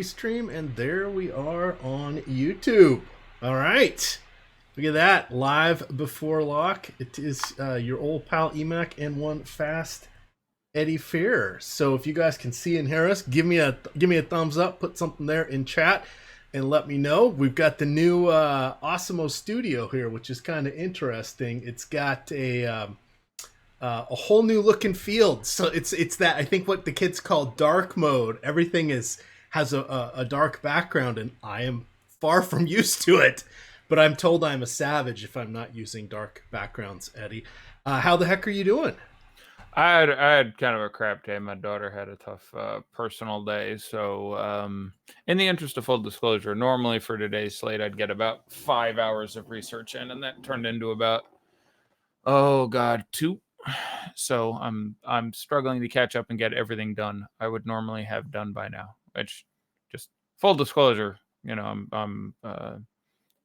Stream, and there we are on YouTube. All right, look at that, live before lock. It is your old pal Emac and one fast Eddie Fear. So if you guys can see and hear us, give me a thumbs up, put something there in chat, and let me know. We've got the new Osmo Studio here, which is kind of interesting. It's got a whole new look and feel. So it's that, I think, what the kids call dark mode. Everything has a dark background, and I am far from used to it. But I'm told I'm a savage if I'm not using dark backgrounds, Eddie. How the heck are you doing? I had kind of a crap day. My daughter had a tough personal day. So, in the interest of full disclosure, normally for today's slate, I'd get about 5 hours of research in, and that turned into about, oh God, 2. So I'm struggling to catch up and get everything done I would normally have done by now. Which, just full disclosure, I'm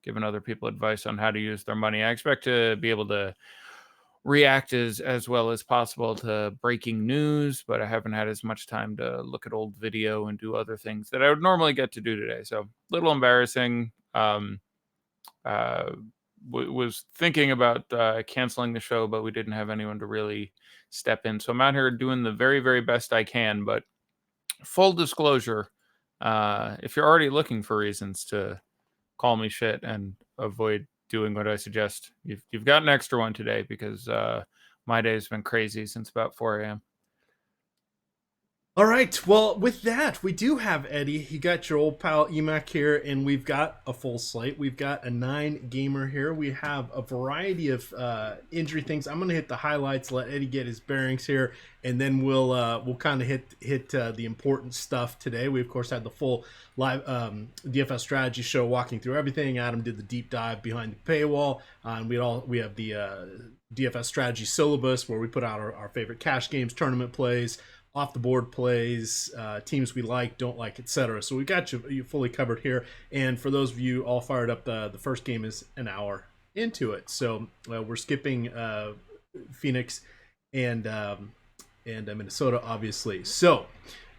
giving other people advice on how to use their money. I expect to be able to react as well as possible to breaking news, but I haven't had as much time to look at old video and do other things that I would normally get to do today. So a little embarrassing. Was thinking about canceling the show, but we didn't have anyone to really step in. So I'm out here doing the very, very best I can. But full disclosure, if you're already looking for reasons to call me shit and avoid doing what I suggest, you've got an extra one today, because my day's been crazy since about 4 a.m. All right. Well, with that, we do have Eddie. You got your old pal Emac here, and we've got a full slate. We've got a 9-gamer here. We have a variety of injury things. I'm going to hit the highlights, let Eddie get his bearings here, and then we'll kind of hit the important stuff today. We of course had the full live DFS strategy show, walking through everything. Adam did the deep dive behind the paywall, and we have the DFS strategy syllabus, where we put out our favorite cash games, tournament plays, off the board plays, teams we like, don't like, etc. So we got you fully covered here. And for those of you all fired up, the first game is an hour into it. So we're skipping Phoenix and Minnesota, obviously. So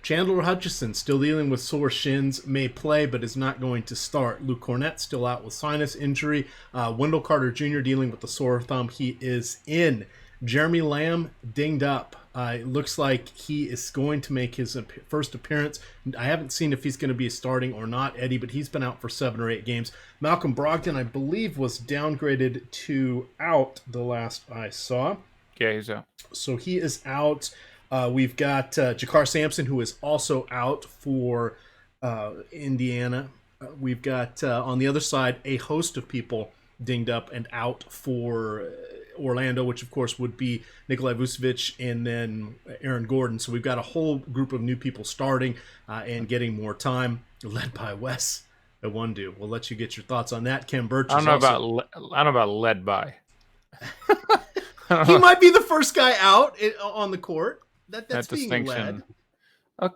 Chandler Hutchison still dealing with sore shins, may play but is not going to start. Luke Cornett still out with sinus injury. Wendell Carter Jr. dealing with the sore thumb. He is in. Jeremy Lamb dinged up. It looks like he is going to make his first appearance. I haven't seen if he's going to be starting or not, Eddie, but he's been out for 7 or 8 games. Malcolm Brogdon, I believe, was downgraded to out the last I saw. Yeah, he's out. So he is out. We've got Jakar Sampson, who is also out for Indiana. We've got, on the other side, a host of people dinged up and out for Orlando, which of course would be Nikolai Vucevic and then Aaron Gordon. So we've got a whole group of new people starting and getting more time, led by Wes Iwundu. We'll let you get your thoughts on that. Ken Birch. I don't know about led by. He might be the first guy out on the court. That's being distinction. led.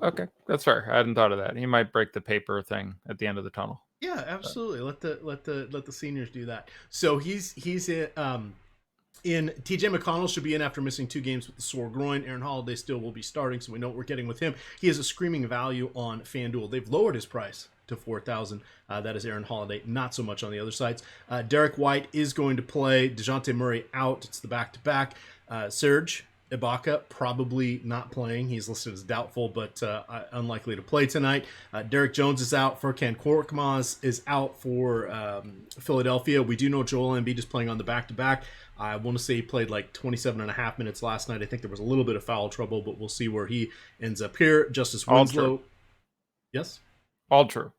Okay, that's fair. I hadn't thought of that. He might break the paper thing at the end of the tunnel. Yeah, absolutely. Let the seniors do that. So he's in. TJ McConnell should be in after missing 2 games with the sore groin. Aaron Holiday still will be starting, so we know what we're getting with him. He has a screaming value on FanDuel. They've lowered his price to $4,000. That is Aaron Holiday, not so much on the other sides. Derek White is going to play. DeJounte Murray out. It's the back-to-back. Serge Ibaka probably not playing. He's listed as doubtful, but unlikely to play tonight. Derek Jones is out. Furkan Korkmaz is out for Philadelphia. We do know Joel Embiid is playing on the back-to-back. I want to say he played like 27 and a half minutes last night. I think there was a little bit of foul trouble, but we'll see where he ends up here. Justice Winslow. Yes? All true.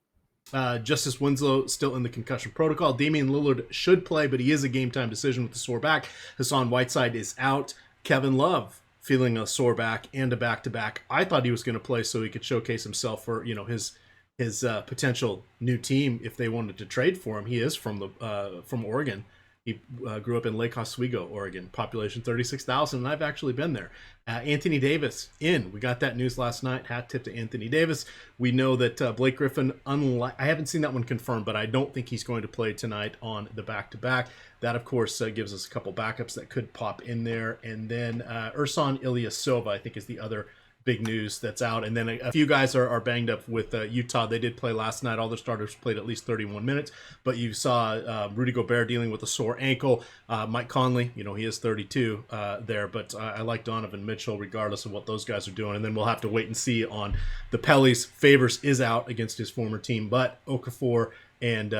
Justice Winslow still in the concussion protocol. Damian Lillard should play, but he is a game-time decision with the sore back. Hassan Whiteside is out. Kevin Love feeling a sore back and a back-to-back. I thought he was going to play so he could showcase himself for his potential new team if they wanted to trade for him. He is from Oregon. He grew up in Lake Oswego, Oregon. Population 36,000, and I've actually been there. Anthony Davis in. We got that news last night. Hat tip to Anthony Davis. We know that Blake Griffin, I haven't seen that one confirmed, but I don't think he's going to play tonight on the back-to-back. That, of course, gives us a couple backups that could pop in there. And then Ersan Ilyasova, I think, is the other big news that's out. And then a few guys are banged up with Utah. They did play last night. All their starters played at least 31 minutes. But you saw Rudy Gobert dealing with a sore ankle. Mike Conley, he is 32 there. But I like Donovan Mitchell regardless of what those guys are doing. And then we'll have to wait and see on the Pellies. Favors is out against his former team. But Okafor and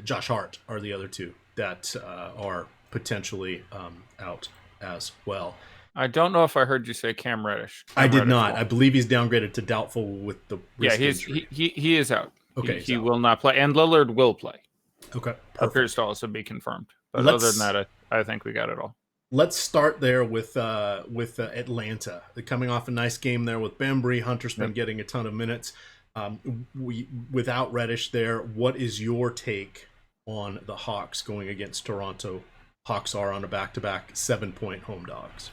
Josh Hart are the other two that are potentially out as well. I don't know if I heard you say Cam Reddish. I did not. I believe he's downgraded to doubtful with the wrist injury. He is out. Okay, he will not play, and Lillard will play. Okay, perfect. Appears to also be confirmed. But other than that, I think we got it all. Let's start there with Atlanta. They're coming off a nice game there with Bembry. Hunter's been getting a ton of minutes. Without Reddish there, what is your take on the Hawks going against Toronto? Hawks are on a back-to-back 7-point home dogs.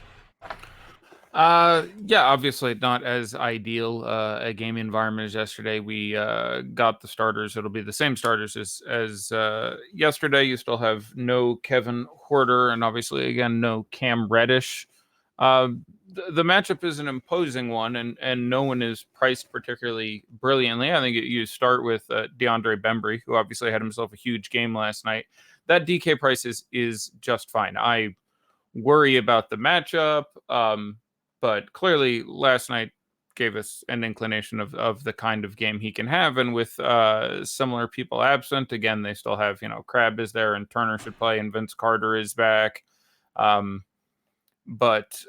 Yeah, obviously not as ideal a game environment as yesterday. We got the starters. It'll be the same starters as yesterday. You still have no Kevin Huerter, and obviously again no Cam Reddish. The matchup is an imposing one, and no one is priced particularly brilliantly. I think you start with DeAndre Bembry, who obviously had himself a huge game last night. That DK price is just fine. I worry about the matchup, but clearly last night gave us an inclination of the kind of game he can have. And with similar people absent, again, they still have, Crabbe is there and Turner should play and Vince Carter is back. But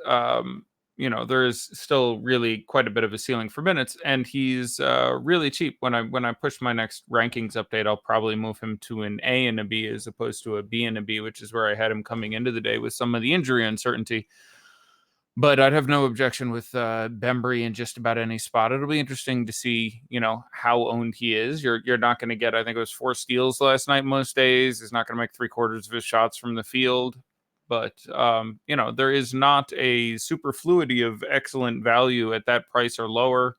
there is still really quite a bit of a ceiling for minutes, and he's really cheap. When I push my next rankings update, I'll probably move him to an A and a B as opposed to a B and a B, which is where I had him coming into the day with some of the injury uncertainty. But I'd have no objection with Bembry in just about any spot. It'll be interesting to see, how owned he is. You're not going to get, I think it was 4 steals last night most days. He's not going to make 3/4 of his shots from the field. But, there is not a superfluity of excellent value at that price or lower.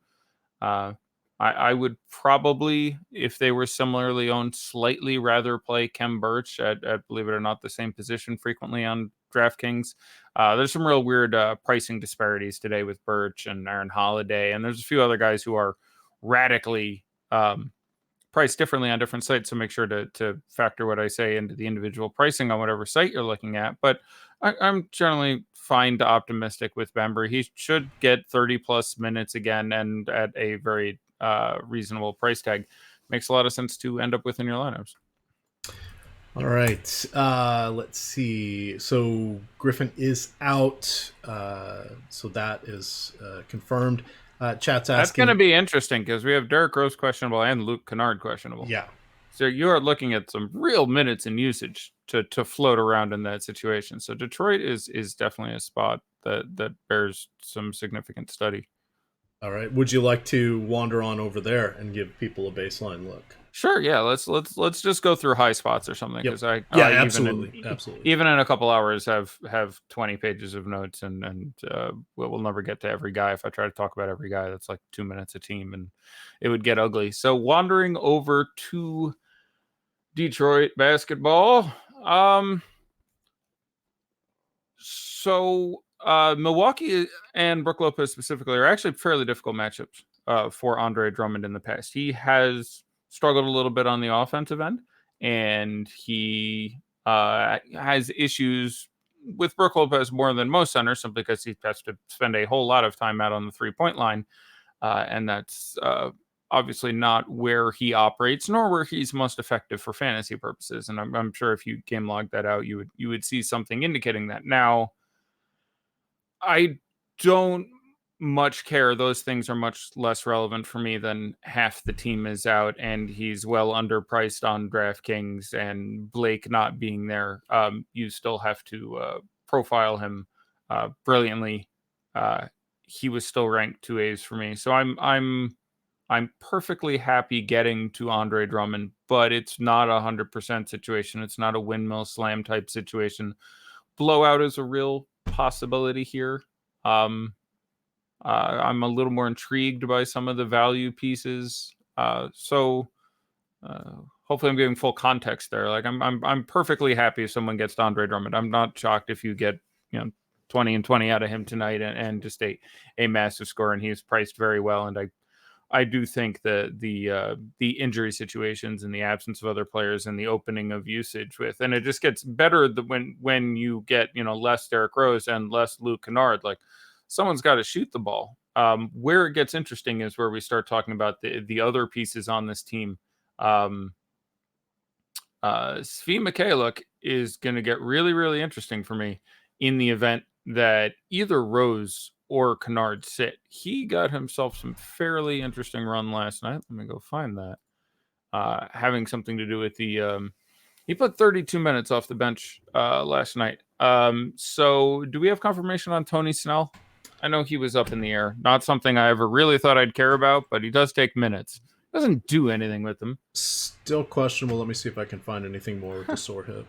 I would probably, if they were similarly owned, slightly rather play Khem Birch at believe it or not, the same position frequently on DraftKings. There's some real weird pricing disparities today with Birch and Aaron Holiday, and there's a few other guys who are radically priced differently on different sites, so make sure to factor what I say into the individual pricing on whatever site you're looking at. But I'm generally fine to optimistic with Bembry. He should get 30-plus minutes again, and at a very reasonable price tag. Makes a lot of sense to end up with in your lineups. All right. Let's see. So Griffin is out. So that is confirmed. Chat's asking. That's going to be interesting because we have Derrick Rose questionable and Luke Kennard questionable. Yeah. So you are looking at some real minutes in usage to float around in that situation. So Detroit is definitely a spot that bears some significant study. All right. Would you like to wander on over there and give people a baseline look? Sure. Yeah. Let's just go through high spots or something. Because absolutely. Even in a couple hours, have 20 pages of notes, and we'll never get to every guy. If I try to talk about every guy, that's like 2 minutes a team, and it would get ugly. So wandering over to Detroit basketball. Milwaukee and Brook Lopez specifically are actually fairly difficult matchups for Andre Drummond in the past. He has struggled a little bit on the offensive end, and he has issues with Brook Lopez more than most centers, simply because he has to spend a whole lot of time out on the 3-point line, and that's obviously not where he operates, nor where he's most effective for fantasy purposes. And I'm sure if you game log that out, you would see something indicating that. Now, I don't much care. Those things are much less relevant for me than half the team is out and he's well underpriced on DraftKings, and Blake not being there. You still have to profile him brilliantly. He was still ranked 2As for me. So I'm perfectly happy getting to Andre Drummond, but it's not a 100% situation. It's not a windmill slam type situation. Blowout is a real possibility here. I'm a little more intrigued by some of the value pieces. So hopefully I'm giving full context there. Like I'm perfectly happy if someone gets to Andre Drummond. I'm not shocked if you get, 20 and 20 out of him tonight, and just a massive score, and he's priced very well. And I do think that the injury situations and the absence of other players and the opening of usage with, and it just gets better when you get, less Derrick Rose and less Luke Kennard. Like, someone's got to shoot the ball. Where it gets interesting is where we start talking about the other pieces on this team. Svi Mikhailuk is going to get really, really interesting for me in the event that either Rose or Kennard sit. He got himself some fairly interesting run last night. Let me go find that. Having something to do with the he put 32 minutes off the bench last night. So do we have confirmation on Tony Snell? I know he was up in the air. Not something I ever really thought I'd care about, but he does take minutes. Doesn't do anything with them. Still questionable. Let me see if I can find anything more with the sore hip.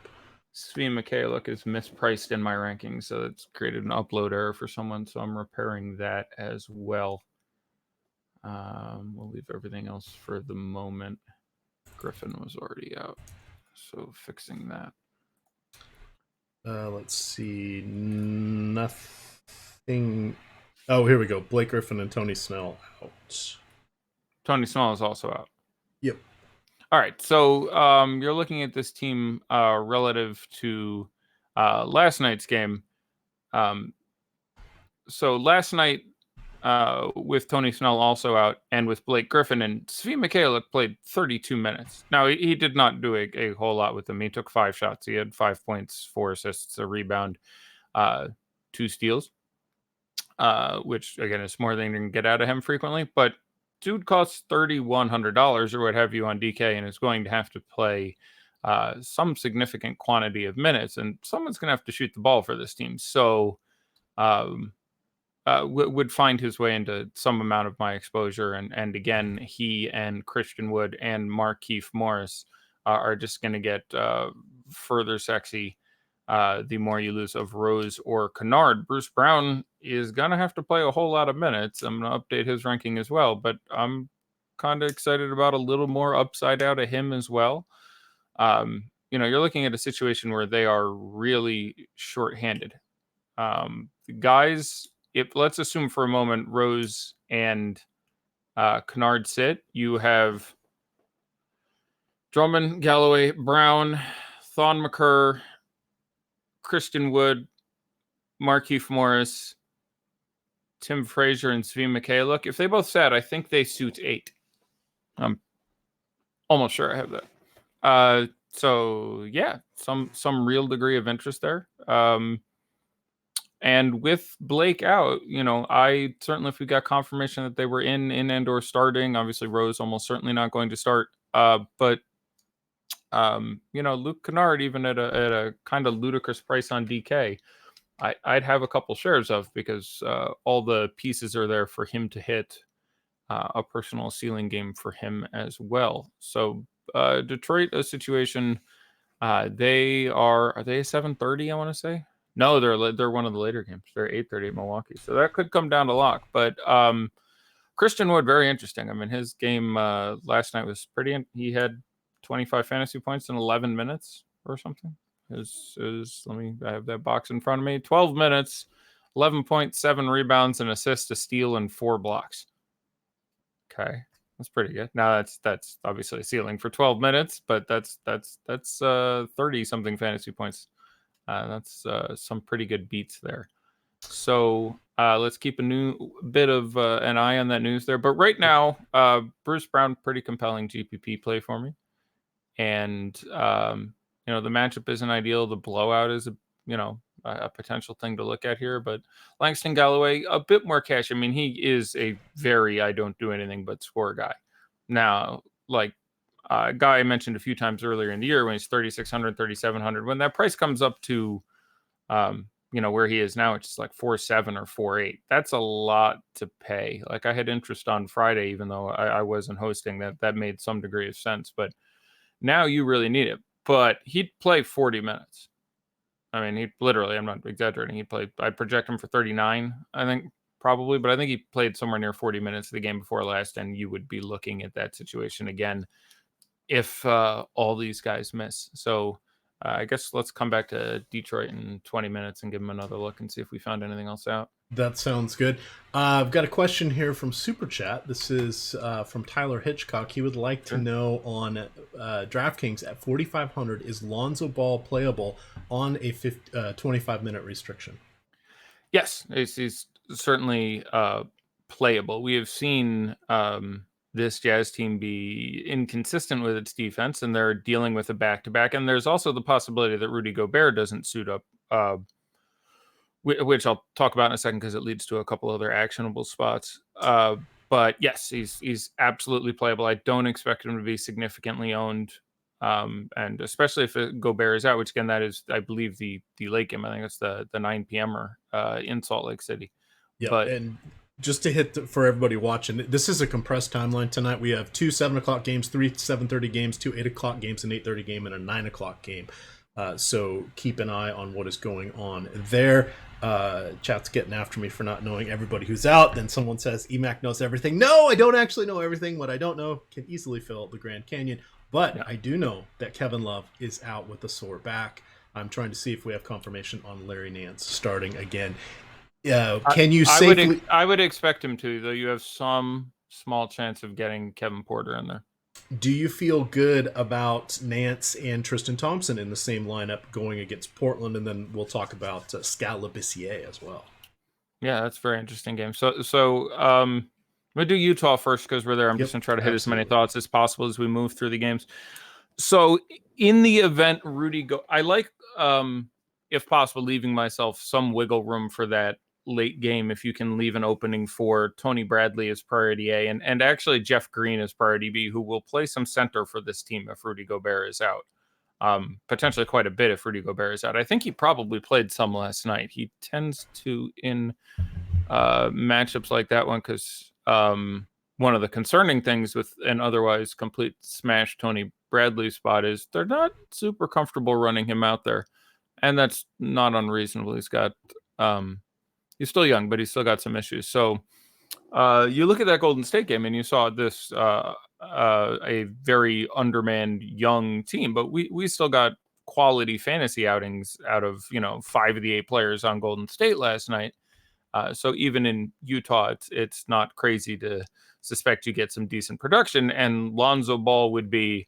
Svi Mikhailuk is mispriced in my rankings, so it's created an upload error for someone, so I'm repairing that as well. We'll leave everything else for the moment. Griffin was already out, so fixing that. Let's see. Nothing. Oh, here we go. Blake Griffin and Tony Snell out. Tony Snell is also out. Yep. All right, so you're looking at this team relative to last night's game. So last night, with Tony Snell also out and with Blake Griffin, and Svi Mikhailuk played 32 minutes. Now, he did not do a whole lot with them. He took 5 shots. He had 5 points, 4 assists, a rebound, 2 steals, which, again, is more than you can get out of him frequently. But dude costs $3,100 or what have you on DK and is going to have to play some significant quantity of minutes, and someone's going to have to shoot the ball for this team. So would find his way into some amount of my exposure. And again, he and Christian Wood and Markieff Morris are just going to get further sexy the more you lose of Rose or Kennard. Bruce Brown is going to have to play a whole lot of minutes. I'm going to update his ranking as well, but I'm kind of excited about a little more upside out of him as well. You're looking at a situation where they are really shorthanded. Guys, let's assume for a moment Rose and Kennard sit. You have Drummond, Galloway, Brown, Thon McCurr, Christian Wood, Markieff Morris, Tim Frazier, and Svi Mikhailuk. If they both sat, I think they suit 8. I'm almost sure I have that. So yeah, some real degree of interest there. And with Blake out, I certainly, if we got confirmation that they were in and/or starting, obviously Rose almost certainly not going to start. But Luke Kennard, even at a kind of ludicrous price on DK, I'd have a couple shares of, because all the pieces are there for him to hit a personal ceiling game for him as well. So Detroit, a situation. Are they 7:30? I want to say. No, they're one of the later games. They're 8:30 at Milwaukee, so that could come down to lock. But Christian Wood, very interesting. I mean, his game last night was pretty. He had 25 fantasy points in 11 minutes or something. I have that box in front of me. 12 minutes, 11.7 rebounds, an assist, a steal, and 4 blocks. Okay, that's pretty good. Now that's obviously a ceiling for 12 minutes, but that's 30 something fantasy points. That's some pretty good beats there. So let's keep a bit of an eye on that news there. But right now, Bruce Brown, pretty compelling GPP play for me. And, the matchup isn't ideal. The blowout is, a potential thing to look at here. But Langston Galloway, a bit more cash. I mean, he is a very I don't do anything but score guy. Now, like a guy I mentioned a few times earlier in the year when he's 3,600, 3,700, when that price comes up to, where he is now, it's just like 4.7 or 4.8. That's a lot to pay. Like, I had interest on Friday, even though I wasn't hosting. That made some degree of sense. But now you really need it. But he'd play 40 minutes. I mean, he literally, I'm not exaggerating. I'd project him for 39, I think, probably. But I think he played somewhere near 40 minutes the game before last. And you would be looking at that situation again if all these guys miss. So I guess let's come back to Detroit in 20 minutes and give them another look and see if we found anything else out. That sounds good. I've got a question here from Super Chat. This is from Tyler Hitchcock. He would like to Sure. know on DraftKings at 4,500, is Lonzo Ball playable on a 25-minute restriction? Yes, he's certainly playable. We have seen this Jazz team be inconsistent with its defense, and they're dealing with a back-to-back. And there's also the possibility that Rudy Gobert doesn't suit up, which I'll talk about in a second because it leads to a couple other actionable spots. But yes, he's absolutely playable. I don't expect him to be significantly owned, and especially if Gobert is out, which again, that is, I believe, the late game. I think it's the 9 p.m.er in Salt Lake City. Yep, But and just to hit for everybody watching, this is a compressed timeline tonight. We have 2 7 o'clock games, 3 7:30 games, 2 8 o'clock games, an 8:30 game, and a 9 o'clock game. So keep an eye on what is going on there. Chat's getting after me for not knowing everybody who's out. Then someone says EMAC knows everything. No, I don't actually know everything. What I don't know can easily fill the Grand Canyon. But yeah. I do know that Kevin Love is out with a sore back. I'm trying to see if we have confirmation on Larry Nance starting again. Can you safely? I would expect him to, though. You have some small chance of getting Kevin Porter in there. Do you feel good about Nance and Tristan Thompson in the same lineup going against Portland? And then we'll talk about Scalabissier as well. Yeah, that's a very interesting game. So I'm gonna do Utah first because we're there. I'm just gonna try to hit as many thoughts as possible as we move through the games. So in the event I like, if possible, leaving myself some wiggle room for that late game if you can leave an opening for Tony Bradley as priority A and actually Jeff Green as priority B, who will play some center for this team if Rudy Gobert is out. Potentially quite a bit if Rudy Gobert is out. I think he probably played some last night. He tends to in matchups like that one because one of the concerning things with an otherwise complete smash Tony Bradley spot is they're not super comfortable running him out there. And that's not unreasonable. He's still young, but he's still got some issues. So you look at that Golden State game and you saw this a very undermanned young team, but we still got quality fantasy outings out of 5 of the 8 players on Golden State last night. So even in Utah, it's not crazy to suspect you get some decent production. And Lonzo Ball would be,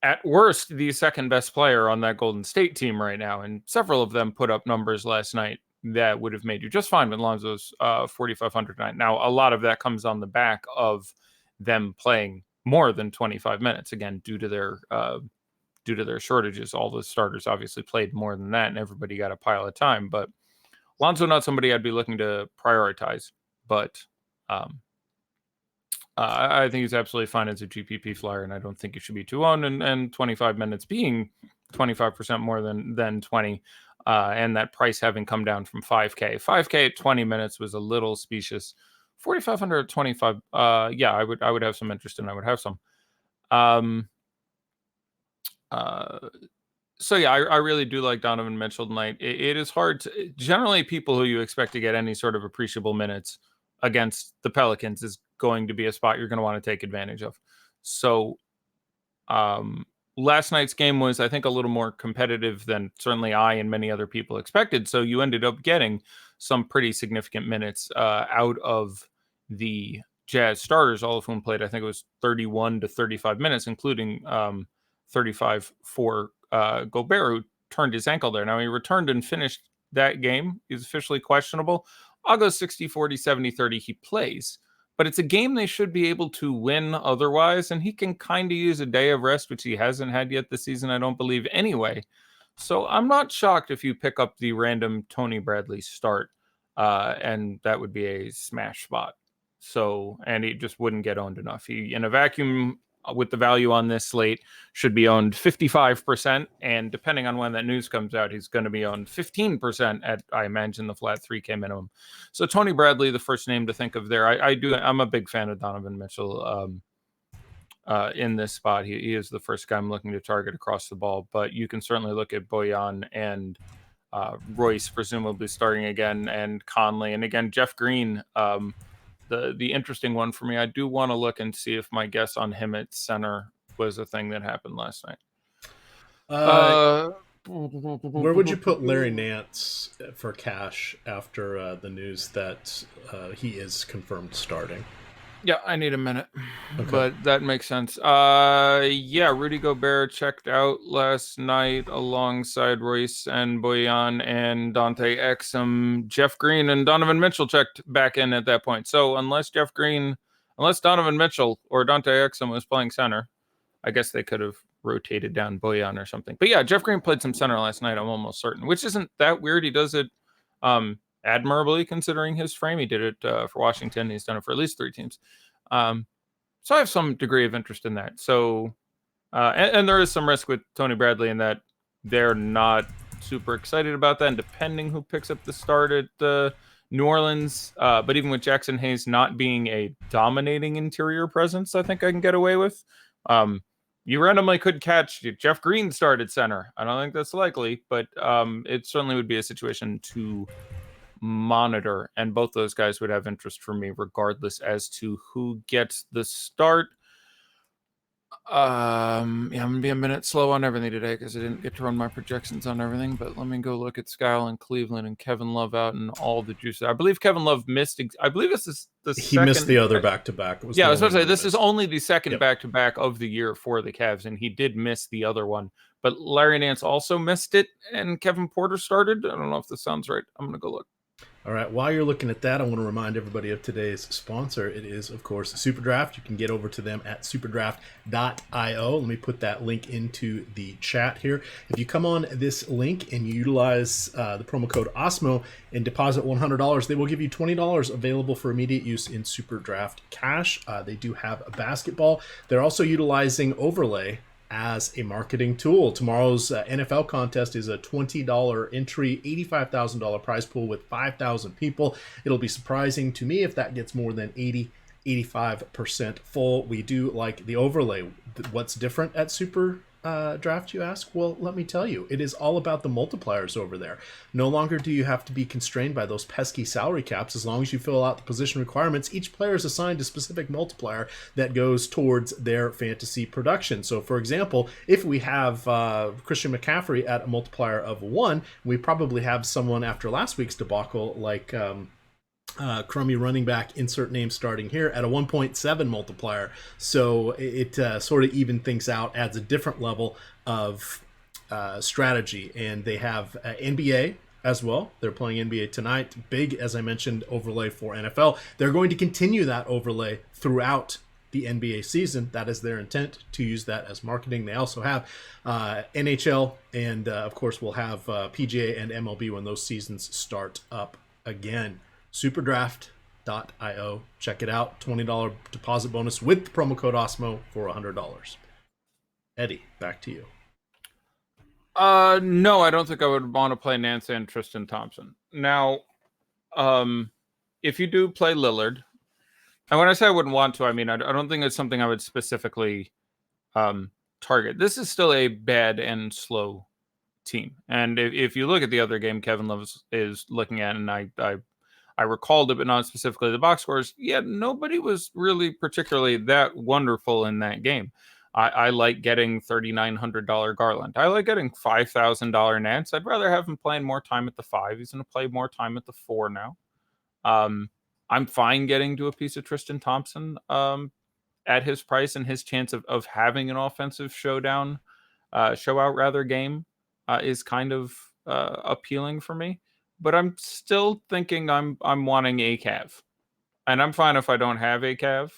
at worst, the second best player on that Golden State team right now. And several of them put up numbers last night that would have made you just fine with Lonzo's 4,500 night. Now, a lot of that comes on the back of them playing more than 25 minutes, again, due to their shortages. All the starters obviously played more than that, and everybody got a pile of time. But Lonzo, not somebody I'd be looking to prioritize, but I think he's absolutely fine as a GPP flyer, and I don't think he should be too owned. And 25 minutes being 25% more than 20, and that price having come down from 5K. 5K at 20 minutes was a little specious. 4,500 at 25, yeah, I would have some interest in. I would have some. So yeah, I really do like Donovan Mitchell tonight. It is hard to, generally people who you expect to get any sort of appreciable minutes against the Pelicans is going to be a spot you're going to want to take advantage of. So last night's game was, I think, a little more competitive than certainly I and many other people expected. So you ended up getting some pretty significant minutes out of the Jazz starters, all of whom played, I think it was 31 to 35 minutes, including 35 for Gobert, who turned his ankle there. Now, he returned and finished that game. He's officially questionable. I'll go 60, 40, 70, 30. He plays. But it's a game they should be able to win otherwise, and he can kind of use a day of rest, which he hasn't had yet this season, I don't believe, anyway. So I'm not shocked if you pick up the random Tony Bradley start, and that would be a smash spot. So, and he just wouldn't get owned enough. He, in a vacuum, with the value on this slate, should be owned 55%, and depending on when that news comes out, he's going to be owned 15% at, I imagine, the flat 3K minimum. So Tony Bradley, the first name to think of there. I'm a big fan of Donovan Mitchell in this spot. He is the first guy I'm looking to target across the ball, but you can certainly look at Bojan and Royce presumably starting again, and Conley, and again Jeff Green. The interesting one for me, I do want to look and see if my guess on him at center was a thing that happened last night. Uh, where would you put Larry Nance for cash after the news that he is confirmed starting? Yeah, I need a minute, Okay. but that makes sense. Yeah, Rudy Gobert checked out last night alongside Royce and Boyan and Dante Exum. Jeff Green and Donovan Mitchell checked back in at that point. So unless Donovan Mitchell or Dante Exum was playing center, I guess they could have rotated down Boyan or something. But yeah, Jeff Green played some center last night, I'm almost certain, which isn't that weird. He does it admirably considering his frame. He did it for Washington. He's done it for at least 3 teams. So I have some degree of interest in that. So, and there is some risk with Tony Bradley in that they're not super excited about that. And depending who picks up the start at New Orleans, but even with Jackson Hayes not being a dominating interior presence, I think I can get away with. You randomly could catch Jeff Green started center. I don't think that's likely, but it certainly would be a situation to monitor, and both those guys would have interest for me regardless as to who gets the start. Yeah, I'm gonna be a minute slow on everything today because I didn't get to run my projections on everything. But let me go look at Skyle and Cleveland and Kevin Love out and all the juices. I believe Kevin Love missed. I believe this is the He missed the second. other back to back. It was Yeah, the I was only supposed to say one he this is missed. only the second Yep. back to back of the year for the Cavs, and he did miss the other one. But Larry Nance also missed it, and Kevin Porter started. I don't know if this sounds right. I'm gonna go look. All right, while you're looking at that, I want to remind everybody of today's sponsor. It is, of course, SuperDraft. You can get over to them at superdraft.io. Let me put that link into the chat here. If you come on this link and you utilize the promo code OSMO and deposit $100, they will give you $20 available for immediate use in SuperDraft cash. They do have a basketball. They're also utilizing Overlay as a marketing tool. Tomorrow's NFL contest is a $20 entry, $85,000 prize pool with 5,000 people. It'll be surprising to me if that gets more than 85% full. We do like the overlay. What's different at Super Draft, you ask? Well, let me tell you, it is all about the multipliers over there. No longer do you have to be constrained by those pesky salary caps. As long as you fill out the position requirements, each player is assigned a specific multiplier that goes towards their fantasy production. So, for example, if we have Christian McCaffrey at a multiplier of 1, we probably have someone after last week's debacle like crummy running back, insert name starting here, at a 1.7 multiplier. So it sort of even things out, adds a different level of strategy. And they have NBA as well. They're playing NBA tonight. Big, as I mentioned, overlay for NFL. They're going to continue that overlay throughout the NBA season. That is their intent, to use that as marketing. They also have NHL, and of course we'll have PGA and MLB when those seasons start up again. Superdraft.io. Check it out. $20 deposit bonus with the promo code OSMO for $100. Eddie, back to you. No, I don't think I would want to play Nance and Tristan Thompson. Now, if you do play Lillard, and when I say I wouldn't want to, I mean I don't think it's something I would specifically target. This is still a bad and slow team, and if you look at the other game Kevin Love is looking at, and I recalled it, but not specifically the box scores. Yeah, nobody was really particularly that wonderful in that game. I like getting $3,900 Garland. I like getting $5,000 Nance. I'd rather have him playing more time at the 5. He's going to play more time at the 4 now. I'm fine getting to a piece of Tristan Thompson at his price, and his chance of having an offensive show out rather game is kind of appealing for me. But I'm still thinking I'm wanting a Cav, and I'm fine if I don't have a Cav.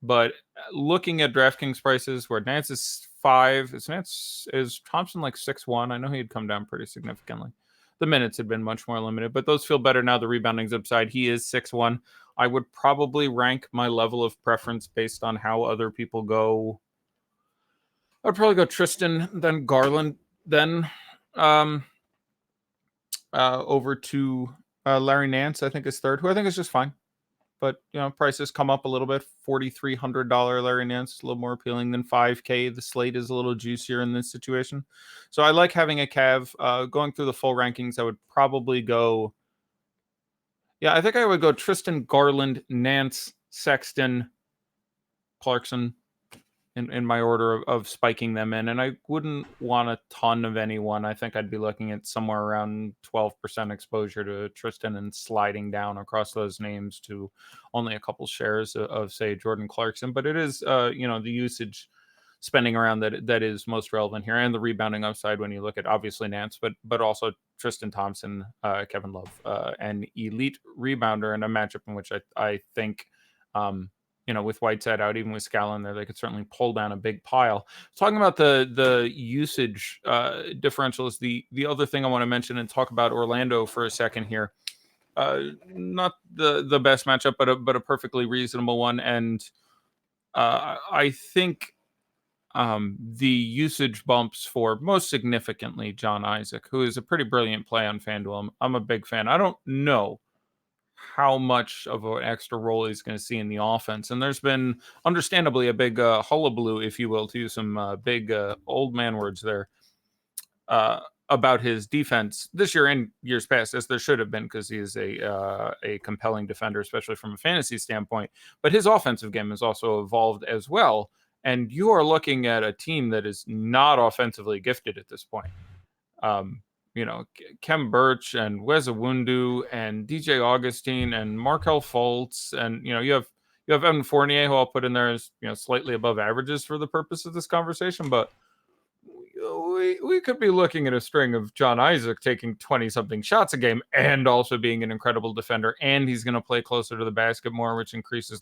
But looking at DraftKings prices, where Nance is 5, is Thompson like 6-1? I know he'd come down pretty significantly. The minutes had been much more limited, but those feel better now. The rebounding's upside. He is 6-1. I would probably rank my level of preference based on how other people go. I'd probably go Tristan, then Garland, then over to Larry Nance, I think is third, who I think is just fine. But, prices come up a little bit. $4,300 Larry Nance is a little more appealing than $5K. The slate is a little juicier in this situation. So I like having a Cav. Going through the full rankings, I would probably go... Yeah, I think I would go Tristan, Garland, Nance, Sexton, Clarkson. in my order of spiking them in, and I wouldn't want a ton of anyone. I think I'd be looking at somewhere around 12% exposure to Tristan and sliding down across those names to only a couple shares of say Jordan Clarkson. But it is the usage spending around that is most relevant here, and the rebounding upside when you look at obviously Nance, but also Tristan Thompson, Kevin Love, an elite rebounder in a matchup in which I think. With Whiteside out, even with Scallon there, they could certainly pull down a big pile. Talking about the usage differentials, the other thing I want to mention and talk about Orlando for a second here. Not the best matchup, but a perfectly reasonable one, and I think the usage bumps for most significantly John Isaac, who is a pretty brilliant play on FanDuel. I'm a big fan. I don't know how much of an extra role he's going to see in the offense. And there's been, understandably, a big hullabaloo, if you will, to use some big old man words there, about his defense this year and years past, as there should have been, because he is a compelling defender, especially from a fantasy standpoint. But his offensive game has also evolved as well. And you are looking at a team that is not offensively gifted at this point. Kem Birch and Wes Iwundu and DJ Augustine and Markel Fultz, and you have Evan Fournier, who I'll put in there as slightly above averages for the purpose of this conversation, but we could be looking at a string of John Isaac taking 20-something shots a game and also being an incredible defender, and he's going to play closer to the basket more, which increases,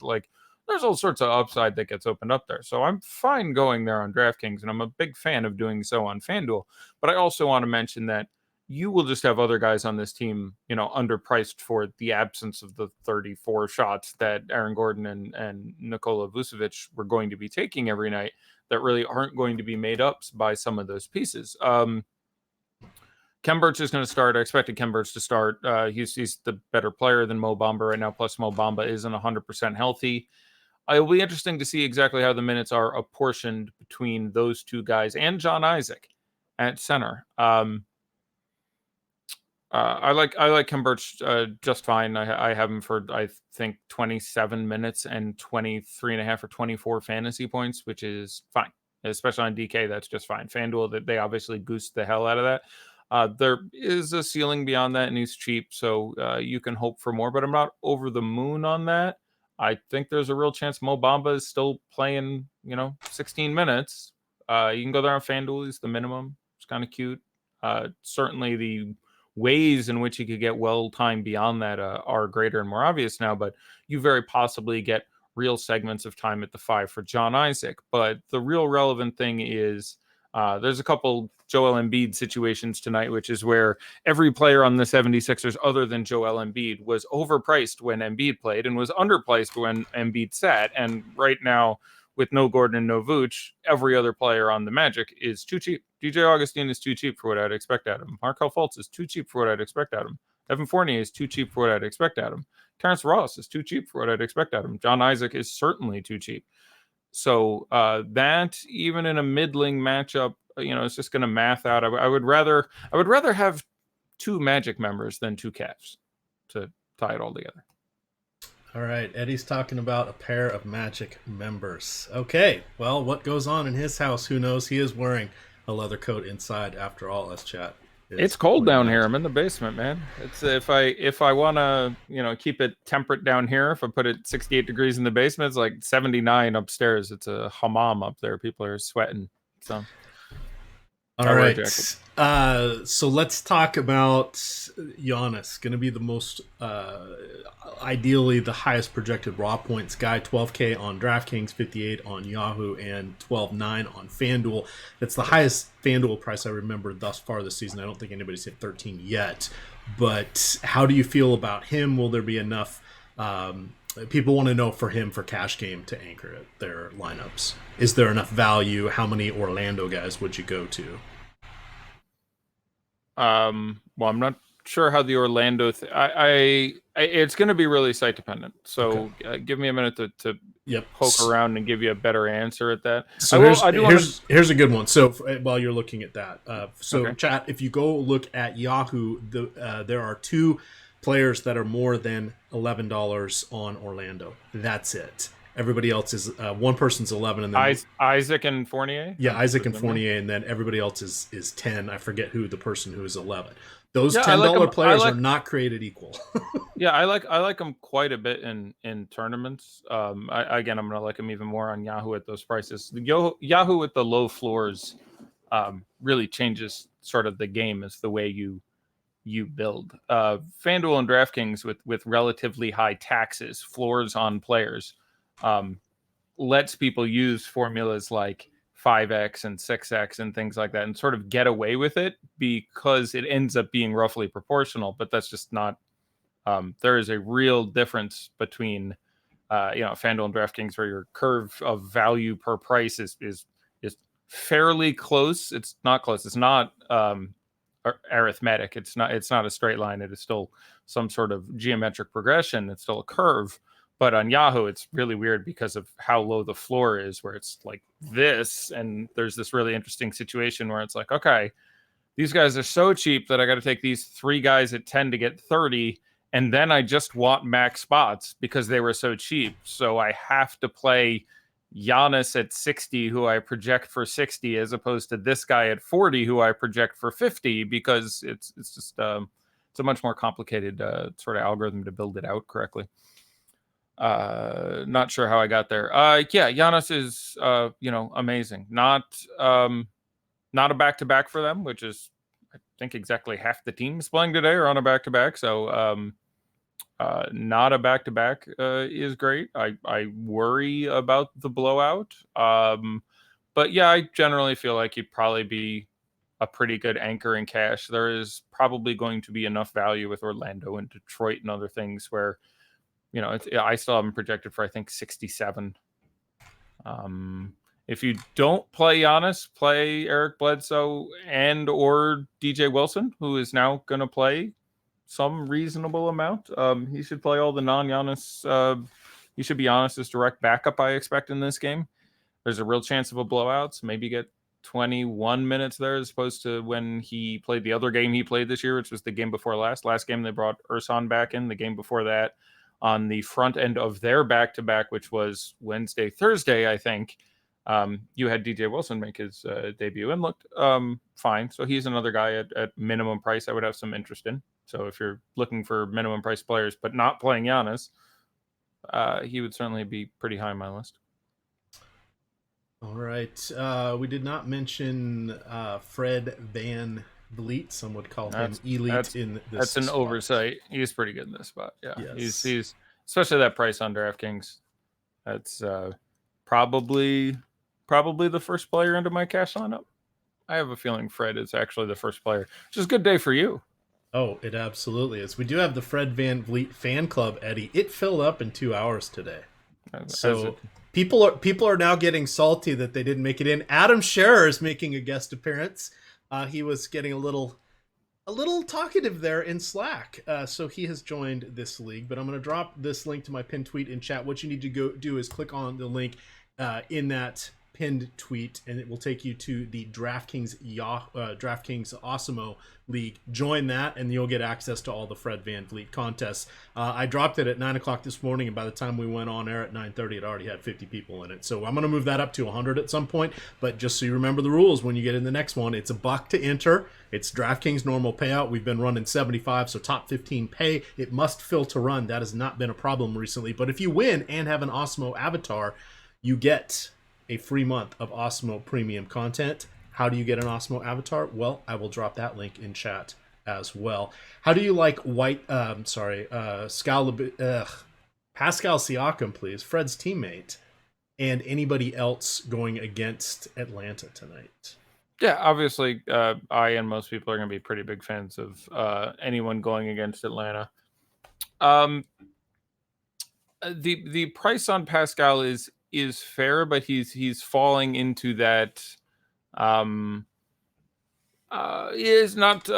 there's all sorts of upside that gets opened up there. So I'm fine going there on DraftKings, and I'm a big fan of doing so on FanDuel. But I also want to mention that you will just have other guys on this team, underpriced for the absence of the 34 shots that Aaron Gordon and Nikola Vucevic were going to be taking every night that really aren't going to be made up by some of those pieces. Kem Birch is going to start. I expected Kem Birch to start. He's the better player than Mo Bamba right now, plus Mo Bamba isn't 100% healthy. It'll be interesting to see exactly how the minutes are apportioned between those two guys and John Isaac at center. I like Kem Birch just fine. I have him for, I think, 27 minutes and 23.5 or 24 fantasy points, which is fine. Especially on DK, that's just fine. FanDuel, they obviously goosed the hell out of that. There is a ceiling beyond that, and he's cheap, so you can hope for more, but I'm not over the moon on that. I think there's a real chance Mo Bamba is still playing, 16 minutes. You can go there on FanDuel. He's the minimum. It's kind of cute. Certainly the ways in which he could get well time beyond that are greater and more obvious now, but you very possibly get real segments of time at the 5 for John Isaac. But the real relevant thing is there's a couple Joel Embiid situations tonight, which is where every player on the 76ers other than Joel Embiid was overpriced when Embiid played and was underpriced when Embiid sat. And right now, with no Gordon and no Vooch, every other player on the Magic is too cheap. DJ Augustine is too cheap for what I'd expect out of him. Markel Fultz is too cheap for what I'd expect out of him. Evan Fournier is too cheap for what I'd expect out of him. Terrence Ross is too cheap for what I'd expect out of him. John Isaac is certainly too cheap. So that, even in a middling matchup, it's just going to math out. I would rather have 2 Magic members than 2 Cavs to tie it all together. All right, Eddie's talking about a pair of Magic members. Okay, well, what goes on in his house? Who knows? He is wearing a leather coat inside, after all, as chat. It's cold down here. I'm in the basement, man. It's if I want to, keep it temperate down here, if I put it 68 degrees in the basement, it's like 79 upstairs. It's a hammam up there. People are sweating. So, all right. So let's talk about Giannis. Going to be the most, ideally the highest projected raw points guy. 12K on DraftKings, 58 on Yahoo, and 12.9 on FanDuel. That's the highest FanDuel price I remember thus far this season. I don't think anybody's hit 13 yet. But how do you feel about him? Will there be enough? People want to know for him for cash game to anchor it, their lineups. Is there enough value? How many Orlando guys would you go to? Well, I'm not sure how the Orlando it's going to be really site dependent. So give me a minute to poke around and give you a better answer at that. So here's a good one. So while you're looking at that, chat, if you go look at Yahoo, there are 2 players that are more than $11 on Orlando. That's it. Everybody else is one person's 11, and then Isaac and Fournier. yeah, I'm Isaac and presuming. Fournier, and then everybody else is 10. I forget who the person who is 11. Those Yeah, I $10 like them. I players are like. not created equal. Yeah, I like them quite a bit in tournaments. Again, I'm gonna like them even more on Yahoo at those prices. Yahoo with the low floors really changes sort of the game as the way you build. FanDuel and DraftKings with relatively high taxes, floors on players, um, lets people use formulas like 5x and 6x and things like that and sort of get away with it because it ends up being roughly proportional, but that's just not. There is a real difference between FanDuel and DraftKings, where your curve of value per price is fairly close. It's not close. It's not arithmetic. It's not a straight line. It is still some sort of geometric progression. It's still a curve. But on Yahoo, it's really weird because of how low the floor is, where it's like this, and there's this really interesting situation where it's like, okay, these guys are so cheap that I got to take these 3 guys at 10 to get 30, and then I just want max spots because they were so cheap. So I have to play Giannis at 60, who I project for 60, as opposed to this guy at 40, who I project for 50, because it's just it's a much more complicated sort of algorithm to build it out correctly. Not sure how I got there. Yeah, Giannis is amazing. Not a back-to-back for them, which is, I think, exactly half the teams playing today are on a back-to-back. So not a back-to-back is great. I worry about the blowout. But yeah, I generally feel like he'd probably be a pretty good anchor in cash. There is probably going to be enough value with Orlando and Detroit and other things where, I still have him projected for, I think, 67. If you don't play Giannis, play Eric Bledsoe and or DJ Wilson, who is now going to play some reasonable amount. He should play all the non-Giannis. He should be Giannis's direct backup, I expect, in this game. There's a real chance of a blowout. So maybe get 21 minutes there, as opposed to when he played the other game he played this year, which was the game before last. Last game they brought Ersan back in. The game before that, on the front end of their back-to-back, which was Wednesday, Thursday, I think, you had DJ Wilson make his debut and looked fine. So he's another guy at minimum price I would have some interest in. So if you're looking for minimum price players but not playing Giannis, he would certainly be pretty high on my list. All right. We did not mention Fred Van Vliet. Some would call him elite in this That's an spot. oversight. He's pretty good in this spot. Yeah. Yes. He's especially that price on DraftKings. That's probably the first player into my cash lineup. I have a feeling Fred is actually the first player, which is a good day for you. Oh, it absolutely is. We do have the Fred Van Vliet fan club, Eddie. It filled up in 2 hours today. So people are now getting salty that they didn't make it in. Adam Scherer is making a guest appearance. He was getting a little talkative there in Slack. So he has joined this league. But I'm going to drop this link to my pinned tweet in chat. What you need to go do is click on the link in that pinned tweet, and it will take you to the DraftKings Osimo League. Join that, and you'll get access to all the Fred Van Vliet contests. I dropped it at 9 o'clock this morning, and by the time we went on air at 9:30, it already had 50 people in it. So I'm going to move that up to 100 at some point. But just so you remember the rules when you get in the next one, it's $1 to enter. It's DraftKings normal payout. We've been running 75, so top 15 pay. It must fill to run. That has not been a problem recently. But if you win and have an Osmo avatar, you get a free month of Osmo premium content. How do you get an Osmo avatar? Well, I will drop that link in chat as well. How do you like Pascal Siakam, please, Fred's teammate, and anybody else going against Atlanta tonight? Yeah, obviously, I and most people are going to be pretty big fans of anyone going against Atlanta. The price on Pascal is fair, but he's falling into that. Is not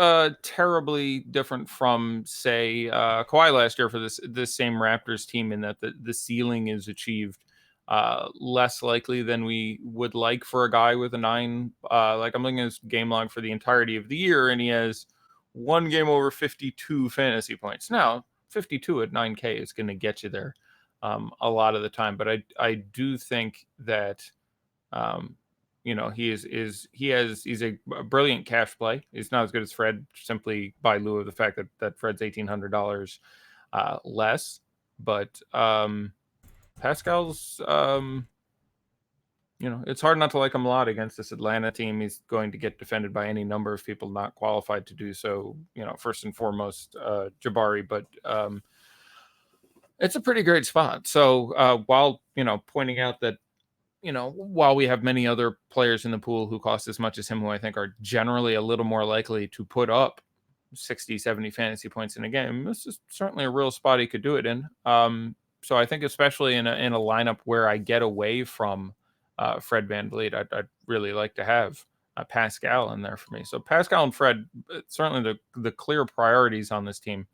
terribly different from, say, Kawhi last year for this same Raptors team, in that the ceiling is achieved less likely than we would like for a guy with a 9. Like, I'm looking at his game log for the entirety of the year, and he has one game over 52 fantasy points. Now, 52 at 9K is going to get you there. a lot of the time. But I do think that he's a brilliant cash play. He's not as good as Fred simply by lieu of the fact that Fred's $1,800 less. But Pascal's it's hard not to like him a lot against this Atlanta team. He's going to get defended by any number of people not qualified to do so. First and foremost, Jabari, but it's a pretty great spot. So while pointing out that while we have many other players in the pool who cost as much as him, who I think are generally a little more likely to put up 60, 70 fantasy points in a game, this is certainly a real spot he could do it in. So I think especially in a lineup where I get away from Fred VanVleet, I'd really like to have Pascal in there for me. So Pascal and Fred, certainly the clear priorities on this team.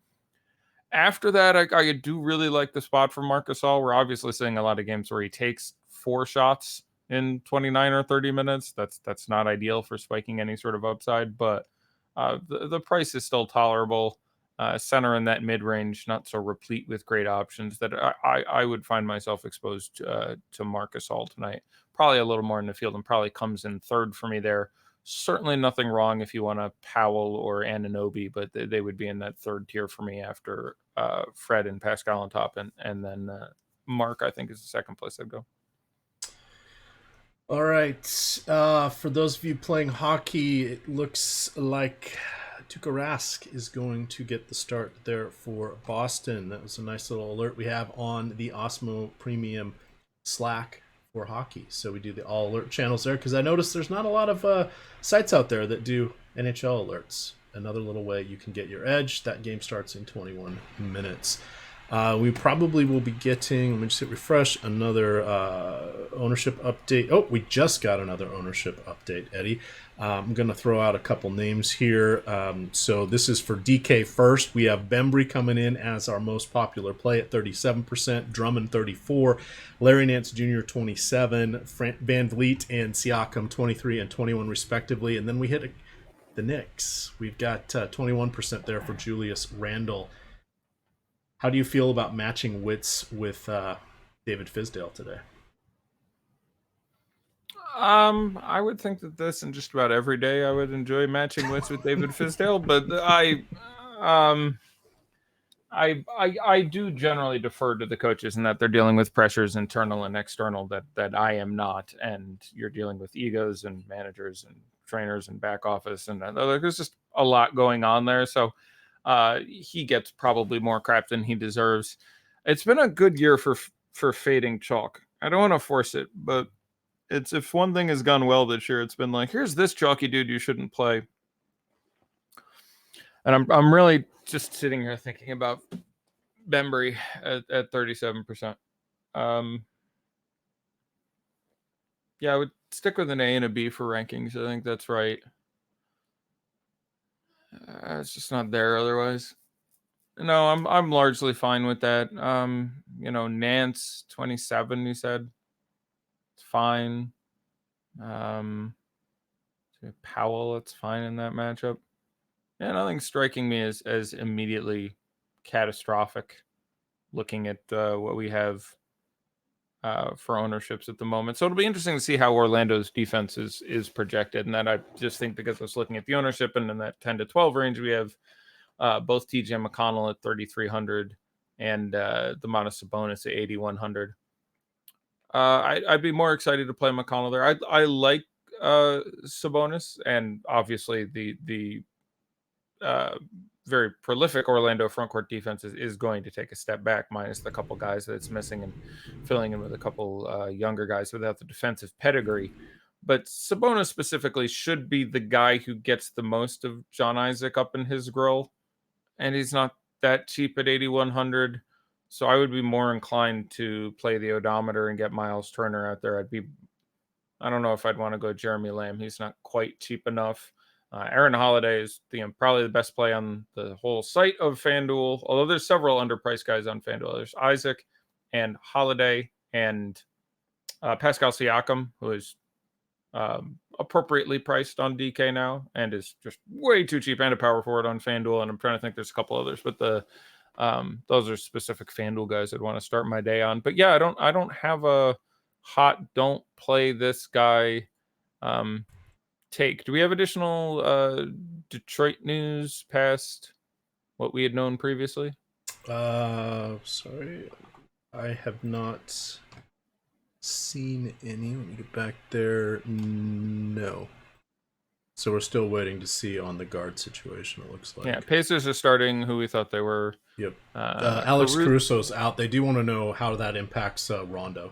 After that, I do really like the spot for Marc Gasol. We're obviously seeing a lot of games where he takes 4 shots in 29 or 30 minutes. That's not ideal for spiking any sort of upside, but the price is still tolerable. Center in that mid-range, not so replete with great options, that I would find myself exposed to Marc Gasol tonight. Probably a little more in the field and probably comes in third for me there. Certainly nothing wrong if you want a Powell or Anunoby, but they would be in that third tier for me after Fred and Pascal on top, and then Mark, I think, is the second place I'd go. All right. For those of you playing hockey, it looks like Tuukka Rask is going to get the start there for Boston. That was a nice little alert we have on the Osmo Premium Slack for hockey. So we do the all alert channels there because I noticed there's not a lot of sites out there that do NHL alerts. Another little way you can get your edge. That game starts in 21 minutes. We probably will be getting, let me just hit refresh, another ownership update. Oh, we just got another ownership update, Eddie. I'm going to throw out a couple names here. So this is for DK first. We have Bembry coming in as our most popular play at 37%, Drummond 34%, Larry Nance Jr. 27%, Van Vliet and Siakam 23 and 21 respectively. And then we hit the Knicks. We've got 21% there for Julius Randle. How do you feel about matching wits with David Fizdale today? I would think that this and just about every day I would enjoy matching wits with David Fizdale, but I do generally defer to the coaches in that they're dealing with pressures internal and external that I am not, and you're dealing with egos and managers and trainers and back office, and there's just a lot going on there. So he gets probably more crap than he deserves. It's been a good year for fading chalk. I don't want to force it, but it's, if one thing has gone well this year, it's been like, here's this chalky dude you shouldn't play. And I'm really just sitting here thinking about Bembry at 37%. Yeah, I would stick with an A and a B for rankings. I think that's right. It's just not there otherwise. No, I'm largely fine with that. Nance 27, you said. It's fine. Powell, it's fine in that matchup. Yeah, nothing's striking me as immediately catastrophic looking at what we have for ownerships at the moment. So it'll be interesting to see how Orlando's defense is projected. And that I just think because I was looking at the ownership and in that 10 to 12 range, we have both TJ McConnell at 3,300 and Domantas Sabonis at 8,100. I'd be more excited to play McConnell there. I like Sabonis, and obviously the very prolific Orlando frontcourt defense is going to take a step back, minus the couple guys that it's missing and filling in with a couple younger guys without the defensive pedigree. But Sabonis specifically should be the guy who gets the most of John Isaac up in his grill, and he's not that cheap at 8,100. So I would be more inclined to play the odometer and get Miles Turner out there. I don't know if I'd want to go Jeremy Lamb. He's not quite cheap enough. Aaron Holiday is probably the best play on the whole site of FanDuel, although there's several underpriced guys on FanDuel. There's Isaac and Holiday and Pascal Siakam, who is appropriately priced on DK now and is just way too cheap, and a power forward on FanDuel. And I'm trying to think there's a couple others, but the Those are specific FanDuel guys I'd want to start my day on. But yeah, I don't have a hot don't play this guy take. Do we have additional Detroit news past what we had known previously? Sorry, I have not seen any. Let me get back there. No. So we're still waiting to see on the guard situation, it looks like. Yeah, Pacers are starting who we thought they were. Yep. Alex Caruso's out. They do want to know how that impacts Rondo.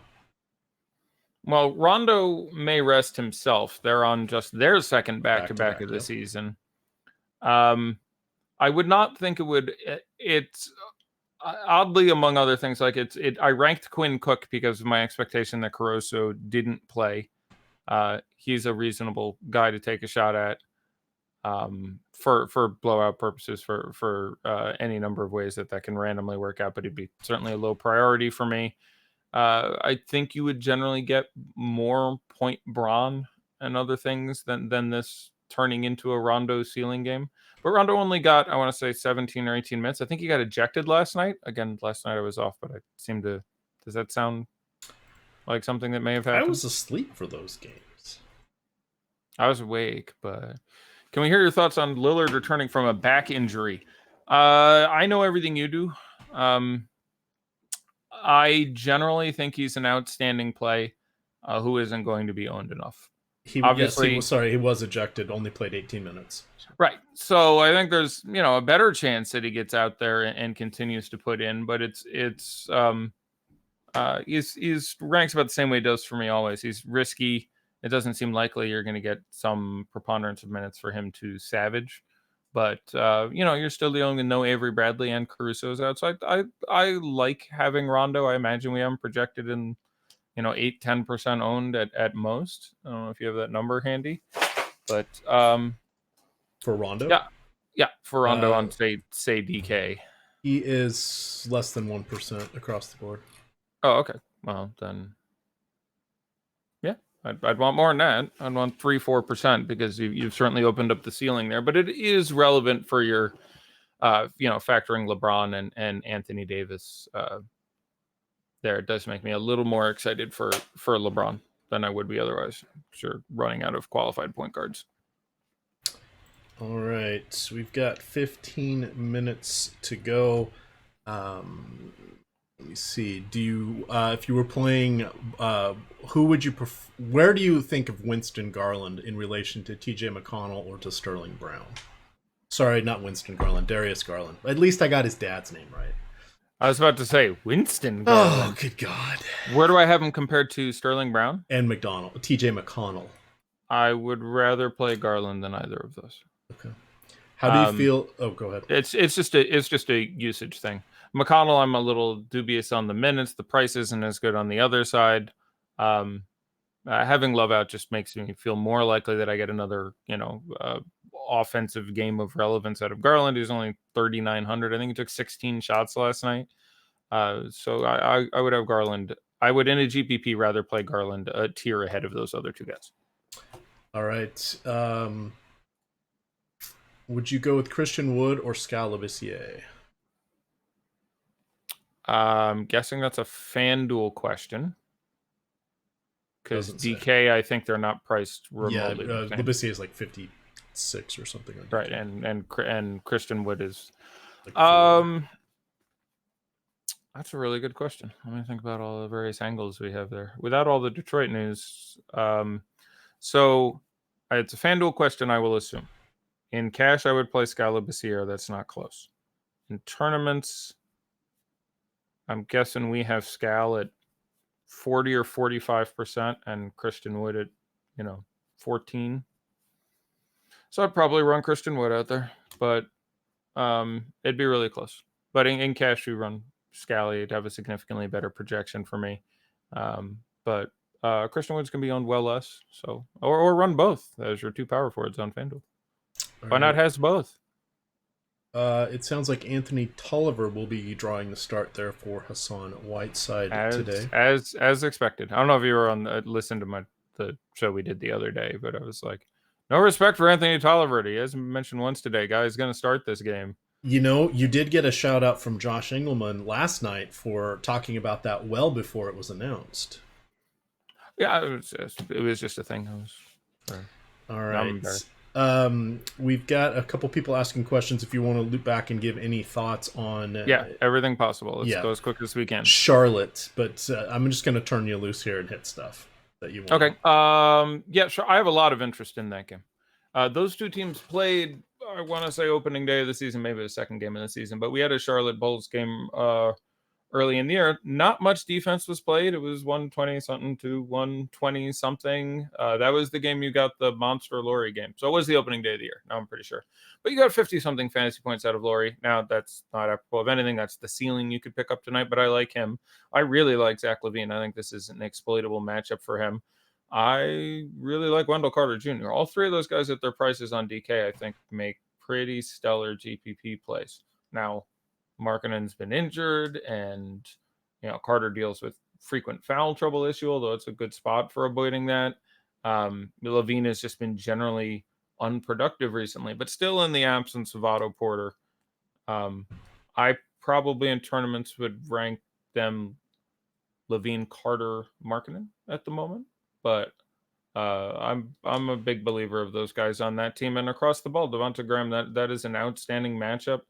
Well, Rondo may rest himself. They're on just their second back-to-back of the season. I would not think it would. It's oddly, among other things, like I ranked Quinn Cook because of my expectation that Caruso didn't play. He's a reasonable guy to take a shot at for blowout purposes, for any number of ways that can randomly work out, but it'd be certainly a low priority for me. I think you would generally get more point Braun and other things than this turning into a Rondo ceiling game. But Rondo only got, I want to say, 17 or 18 minutes. I think he got ejected last night. Again, last night I was off, but I seem to... Does that sound like something that may have happened? I was asleep for those games. I was awake, but... Can we hear your thoughts on Lillard returning from a back injury? I know everything you do. I generally think he's an outstanding play who isn't going to be owned enough. Obviously, he was ejected, only played 18 minutes. Right. So I think there's, a better chance that he gets out there and continues to put in, but he's ranks about the same way he does for me always. He's risky. It doesn't seem likely you're going to get some preponderance of minutes for him to savage. But, you're still dealing with no Avery Bradley and Caruso's out. So I like having Rondo. I imagine we have him projected in, 8-10% owned at most. I don't know if you have that number handy. But for Rondo? Yeah, for Rondo on, say DK. He is less than 1% across the board. Oh, okay. Well, then... I'd want more than that. I'd want 3-4% because you've certainly opened up the ceiling there. But it is relevant for your, factoring LeBron and Anthony Davis. There, it does make me a little more excited for LeBron than I would be otherwise. Sure, running out of qualified point guards. All right, we've got 15 minutes to go. Let me see. Do you, if you were playing, who would you prefer? Where do you think of Winston Garland in relation to T.J. McConnell or to Sterling Brown? Sorry, not Winston Garland, Darius Garland. At least I got his dad's name right. I was about to say Winston Garland. Oh, good God. Where do I have him compared to Sterling Brown? And T.J. McConnell. I would rather play Garland than either of those. Okay. How do you feel? Oh, go ahead. It's just a usage thing. McConnell, I'm a little dubious on the minutes. The price isn't as good on the other side. Having Love out just makes me feel more likely that I get another, offensive game of relevance out of Garland. He's only 3,900. I think he took 16 shots last night. So I would have Garland. I would, in a GPP, rather play Garland a tier ahead of those other two guys. All right. Would you go with Christian Wood or Skal Labissière? I'm guessing that's a FanDuel question. Because DK, I think they're not priced remotely. Yeah, Labissière is like 56 or something like that. Right, and Christian Wood is... Like that's a really good question. Let me think about all the various angles we have there. Without all the Detroit news. So it's a FanDuel question, I will assume. In cash, I would play Skal Labissière. That's not close. In tournaments... I'm guessing we have Skal at 40 or 45% and Christian Wood at, 14. So I'd probably run Christian Wood out there, but it'd be really close. But in cash, we run Skal. It'd have a significantly better projection for me. But Christian Wood's going to be owned well less. So or run both as your two power forwards on FanDuel. Why not has both? It sounds like Anthony Tolliver will be drawing the start there for Hassan Whiteside today. As expected. I don't know if you were listen to the show we did the other day, but I was like, no respect for Anthony Tolliver. He hasn't mentioned once today. Guy's going to start this game. You did get a shout out from Josh Engelman last night for talking about that well before it was announced. Yeah, it was just a thing. All Now I'm right. embarrassed. We've got a couple people asking questions. If you want to loop back and give any thoughts on, Yeah, everything possible. Let's yeah, go as quick as we can. Charlotte, but I'm just going to turn you loose here and hit stuff that you want. Okay. Yeah, sure. I have a lot of interest in that game. Those two teams played, I want to say, opening day of the season, maybe the second game of the season, but we had a Charlotte Bulls game early in the year. Not much defense was played. It was 120 something to 120 something. That was the game you got the monster Laurie game. So it was the opening day of the year. Now I'm pretty sure. But you got 50 something fantasy points out of Laurie. Now that's not apropos of anything. That's the ceiling you could pick up tonight. But I like him. I really like Zach LaVine. I think this is an exploitable matchup for him. I really like Wendell Carter Jr. All three of those guys at their prices on DK, I think, make pretty stellar GPP plays. Now, Markkanen's been injured, and Carter deals with frequent foul trouble issue, although it's a good spot for avoiding that. LaVine has just been generally unproductive recently, but still in the absence of Otto Porter. I probably in tournaments would rank them LaVine, Carter, Markkanen at the moment, but I'm a big believer of those guys on that team and across the ball. Devonta Graham, that is an outstanding matchup.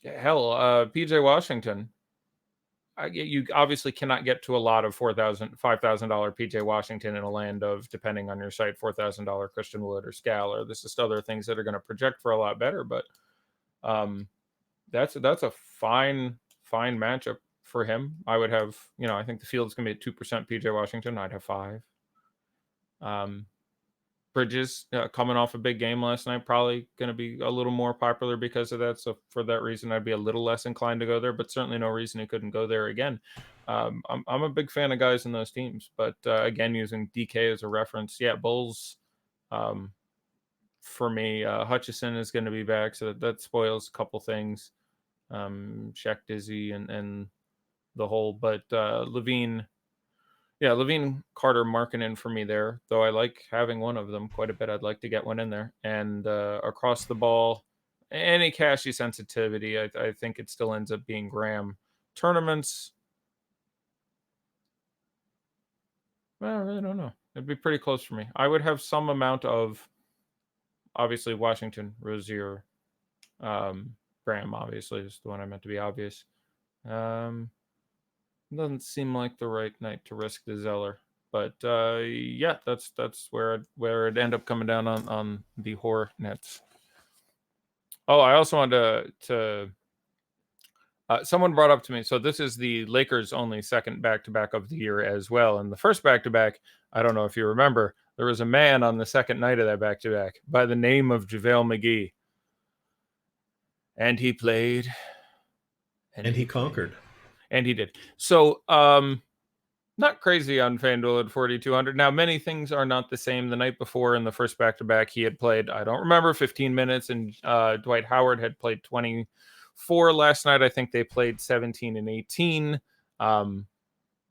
Hell, PJ Washington. You obviously cannot get to a lot of $4,000, $5,000 PJ Washington in a land of, depending on your site, $4,000 Christian Wood or Scal, or this is other things that are going to project for a lot better. But that's a fine matchup for him. I would have, I think the field's going to be at 2% PJ Washington. I'd have 5. Bridges coming off a big game last night, probably going to be a little more popular because of that. So for that reason, I'd be a little less inclined to go there, but certainly no reason he couldn't go there again. I'm a big fan of guys in those teams, but again, using DK as a reference, yeah, Bulls. For me, Hutchison is going to be back, so that spoils a couple things. Shaq Dizzy and the whole, but LaVine. Yeah, LaVine, Carter, Markkanen for me there, though I like having one of them quite a bit. I'd like to get one in there. And across the ball, any cashy sensitivity, I think it still ends up being Graham. Tournaments, well, I really don't know. It'd be pretty close for me. I would have some amount of, obviously, Washington, Rozier, Graham, obviously, is the one I meant to be obvious. Doesn't seem like the right night to risk the Zeller. But yeah, that's where it'd end up coming down on the Hornets. Oh, I also wanted to someone brought up to me. So this is the Lakers' only second back-to-back of the year as well. And the first back-to-back, I don't know if you remember, there was a man on the second night of that back-to-back by the name of JaVale McGee, and he played, and he conquered, and he did. So not crazy on FanDuel at 4,200. Now, many things are not the same. The night before in the first back-to-back, he had played, I don't remember, 15 minutes, and Dwight Howard had played 24 last night. I think they played 17 and 18. That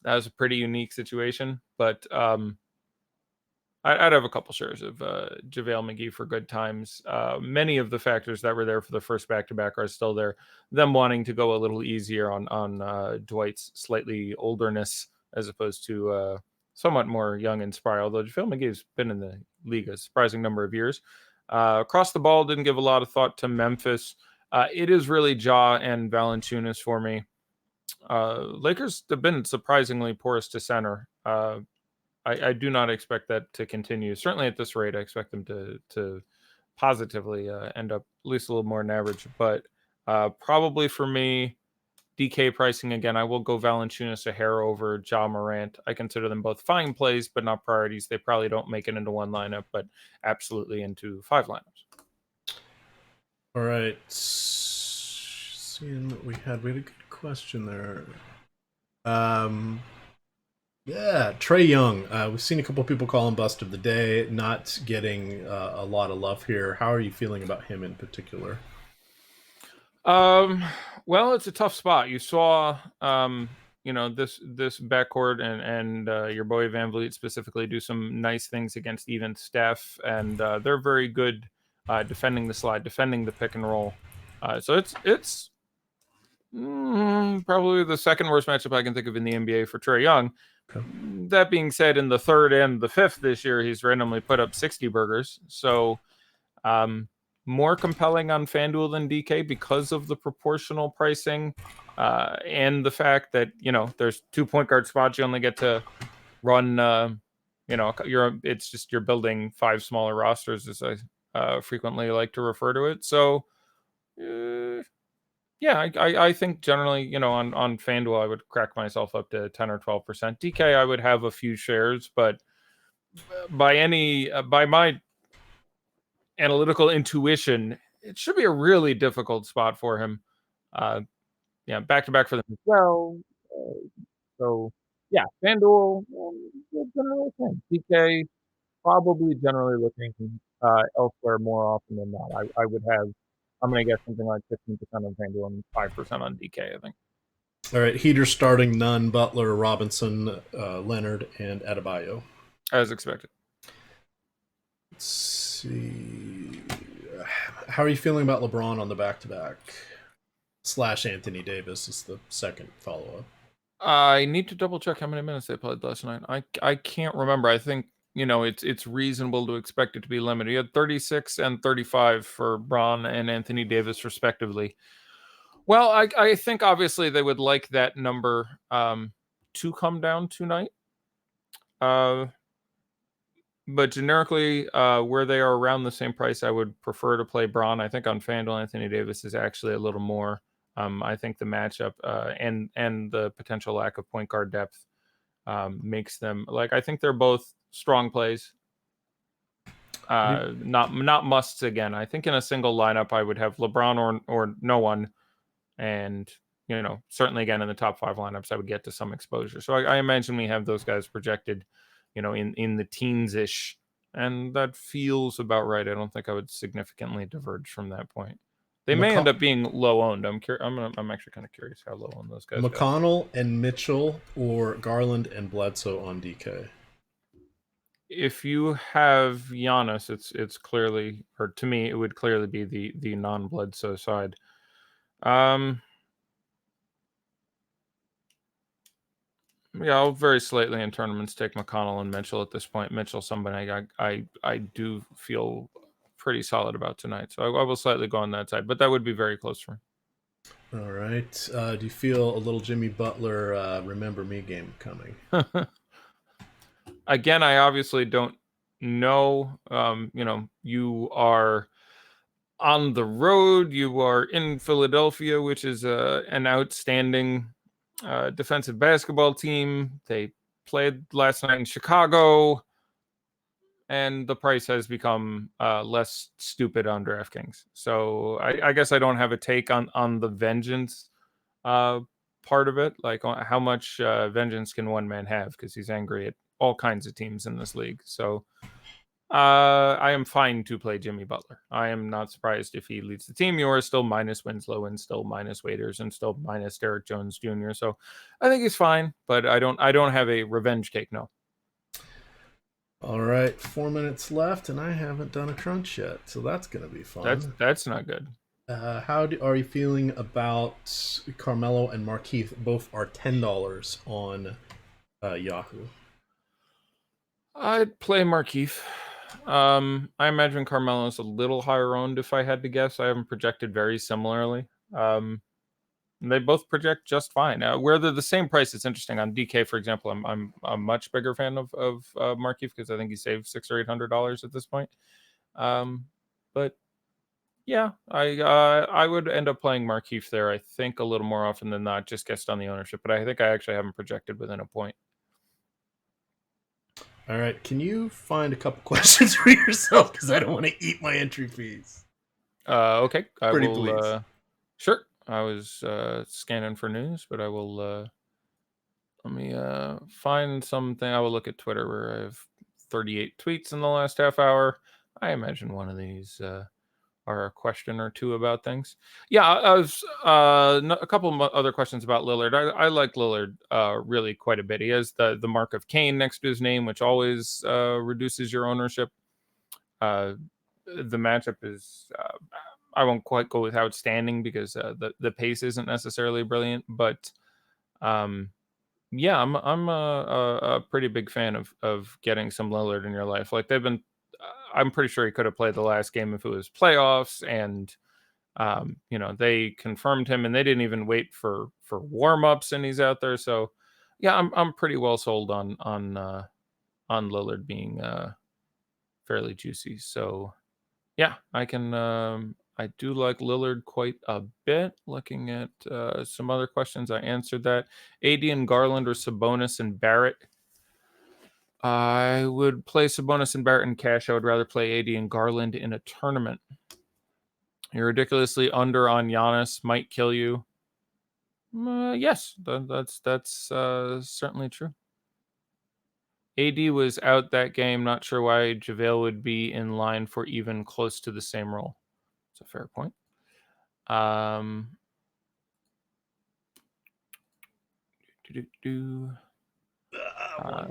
was a pretty unique situation, but I'd have a couple shares of JaVale McGee for good times. Many of the factors that were there for the first back-to-back are still there. Them wanting to go a little easier on Dwight's slightly olderness, as opposed to somewhat more young and spry, although JaVale McGee's been in the league a surprising number of years. Across the ball, didn't give a lot of thought to Memphis. It is really Ja and Valanciunas for me. Lakers have been surprisingly porous to center. I do not expect that to continue. Certainly at this rate, I expect them to positively end up at least a little more than average. But probably for me, DK pricing again, I will go Valanciunas a hair over Ja Morant. I consider them both fine plays, but not priorities. They probably don't make it into one lineup, but absolutely into 5 lineups. All right. Seeing what we had a good question there. Yeah, Trae Young. We've seen a couple people call him bust of the day, not getting a lot of love here. How are you feeling about him in particular? Well, it's a tough spot. You saw, this backcourt and your boy Van Vliet specifically do some nice things against even Steph, and they're very good defending the slide, defending the pick and roll. So it's probably the second worst matchup I can think of in the NBA for Trae Young. Okay. That being said, in the third and the fifth this year, he's randomly put up 60 burgers. So more compelling on FanDuel than DK because of the proportional pricing and the fact that, there's 2 point guard spots. You only get to run, it's just you're building 5 smaller rosters, as I frequently like to refer to it. So, yeah, I think generally, on FanDuel, I would crack myself up to 10 or 12%. DK, I would have a few shares, but by my analytical intuition, it should be a really difficult spot for him. Back to back for them as well. So, yeah, FanDuel, generally thing. DK, probably generally looking elsewhere more often than not. I'm going to guess something like 15% on FanDuel and 5% on DK, I think. All right, Heater starting Nunn, Butler, Robinson, Leonard, and Adebayo. As expected. Let's see. How are you feeling about LeBron on the back-to-back? / Anthony Davis is the second follow-up. I need to double check how many minutes they played last night. I can't remember. I think it's reasonable to expect it to be limited. You had 36 and 35 for Bron and Anthony Davis respectively. Well, I think obviously they would like that number to come down tonight. But generically, where they are around the same price, I would prefer to play Bron. I think on FanDuel, Anthony Davis is actually a little more. I think the matchup and the potential lack of point guard depth makes them I think they're both strong plays. Not musts again. I think in a single lineup, I would have LeBron or no one, and certainly again in the top 5 lineups, I would get to some exposure. So I imagine we have those guys projected, in the teens-ish, and that feels about right. I don't think I would significantly diverge from that point. They may end up being low owned. I'm actually kind of curious how low owned those guys. McConnell and Mitchell, or Garland and Bledsoe on DK. If you have Giannis, it's clearly, or to me, it would clearly be the non-Bledsoe side. Yeah, I'll very slightly in tournaments take McConnell and Mitchell at this point. Mitchell, somebody I do feel pretty solid about tonight. So I will slightly go on that side, but that would be very close for me. All right. Do you feel a little Jimmy Butler remember me game coming? Again, I obviously don't know. You are on the road. You are in Philadelphia, which is an outstanding defensive basketball team. They played last night in Chicago, and the price has become less stupid on DraftKings. So I guess I don't have a take on the vengeance part of it, like how much vengeance can one man have, because he's angry at all kinds of teams in this league. So I am fine to play Jimmy Butler. I am not surprised if he leads the team. You are still minus Winslow and still minus Waiters and still minus Derek Jones Jr. So I think he's fine, but I don't have a revenge take. No. All right, 4 minutes left, and I haven't done a crunch yet, so that's gonna be fun. That's not good. How are you feeling about Carmelo and Markieff? Both are $10 on Yahoo. I'd play Markieff. I imagine Carmelo's a little higher owned if I had to guess. I haven't projected very similarly. They both project just fine. Where they're the same price, it's interesting. On DK, for example, I'm a much bigger fan of Markieff because I think he saved $600 or $800 at this point. But yeah, I would end up playing Markieff there. I think a little more often than not, just guessed on the ownership. But I think I actually haven't projected within a point. All right, can you find a couple questions for yourself, because I don't want to eat my entry fees. Okay, Pretty please. Sure. I was scanning for news, but I will let me find something. I will look at Twitter, where I have 38 tweets in the last half hour. I imagine one of these are a question or two about things. Yeah, I was a couple of other questions about Lillard. I like Lillard really quite a bit. He has the mark of Cain next to his name, which always reduces your ownership. the matchup is I won't quite go with outstanding because the pace isn't necessarily brilliant, but yeah, I'm a pretty big fan of getting some Lillard in your life. Like they've been, I'm pretty sure he could have played the last game if it was playoffs, and they confirmed him, and they didn't even wait for warm ups, and he's out there. So yeah, I'm pretty well sold on Lillard being fairly juicy. So yeah, I do like Lillard quite a bit. Looking at some other questions, I answered that. AD and Garland or Sabonis and Barrett. I would play Sabonis and Barrett in cash. I would rather play AD and Garland in a tournament. You're ridiculously under on Giannis. Might kill you. Yes, that's certainly true. AD was out that game. Not sure why JaVale would be in line for even close to the same role. It's a fair point. 1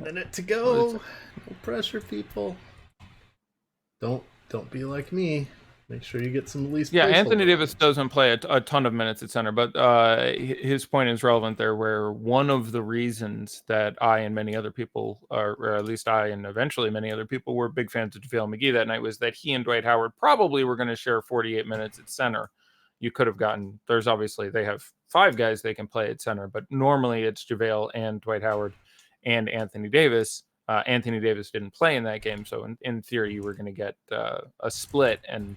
minute to go. No pressure, people. Don't be like me. Make sure you get some at least. Yeah, Anthony Davis doesn't play a ton of minutes at center, but his point is relevant there, where one of the reasons that I and many other people, or at least I and eventually many other people, were big fans of JaVale McGee that night was that he and Dwight Howard probably were going to share 48 minutes at center. You could have gotten, there's obviously, they have 5 guys they can play at center, but normally it's JaVale and Dwight Howard and Anthony Davis. Anthony Davis didn't play in that game, so in theory you were going to get a split, and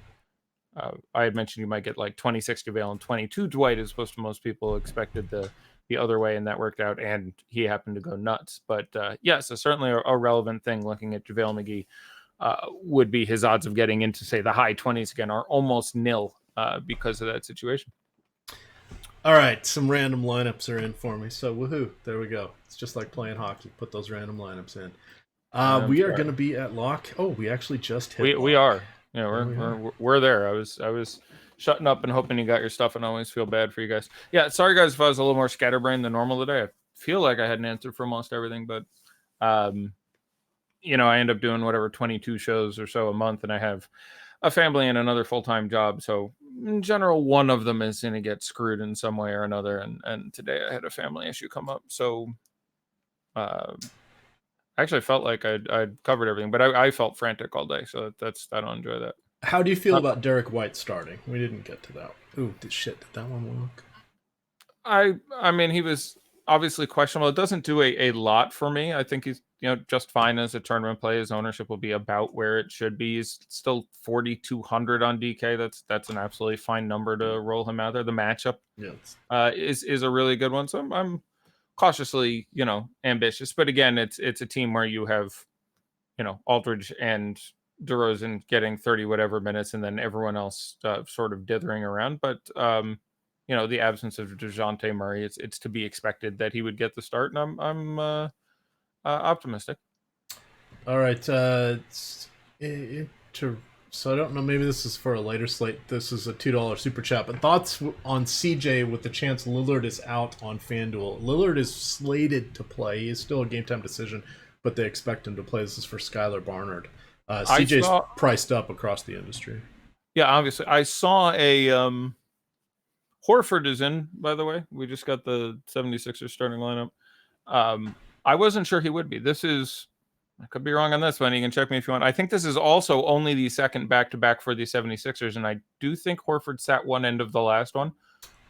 I had mentioned you might get like 26 JaVale and 22 Dwight, as opposed to most people expected the other way, and that worked out, and he happened to go nuts. But yeah, so certainly a relevant thing looking at JaVale McGee would be his odds of getting into, say, the high 20s again are almost nil because of that situation. All right, some random lineups are in for me. So woohoo, there we go. It's just like playing hockey. Put those random lineups in. We are going to be at lock. Oh, we actually just hit. We are. Yeah, we're there. I was shutting up and hoping you got your stuff, and I always feel bad for you guys. Yeah, sorry guys if I was a little more scatterbrained than normal today. I feel like I had an answer for almost everything, but I end up doing whatever 22 shows or so a month, and I have a family and another full-time job. So in general, one of them is going to get screwed in some way or another. And today I had a family issue come up. So actually I felt like I'd covered everything, but I felt frantic all day. So I don't enjoy that. How do you feel about Derek White starting? We didn't get to that. Ooh, did that one walk? I mean, he was obviously questionable. It doesn't do a lot for me. I think he's just fine as a tournament play. His ownership will be about where it should be. He's still 4,200 on DK. That's an absolutely fine number to roll him out there. The matchup is a really good one. So I'm cautiously ambitious. But again, it's a team where you have Aldridge and DeRozan getting 30 whatever minutes, and then everyone else sort of dithering around. But the absence of DeJounte Murray, it's to be expected that he would get the start, and I'm optimistic. All right. So I don't know. Maybe this is for a later slate. This is a $2 super chat. But thoughts on CJ with the chance Lillard is out on FanDuel. Lillard is slated to play. He is still a game time decision, but they expect him to play. This is for Skylar Barnard. CJ's priced up across the industry. Yeah, obviously. I saw a Horford is in, by the way. We just got the 76ers starting lineup. I wasn't sure he would be. I could be wrong on this one. You can check me if you want. I think this is also only the second back-to-back for the 76ers, and I do think Horford sat one end of the last one.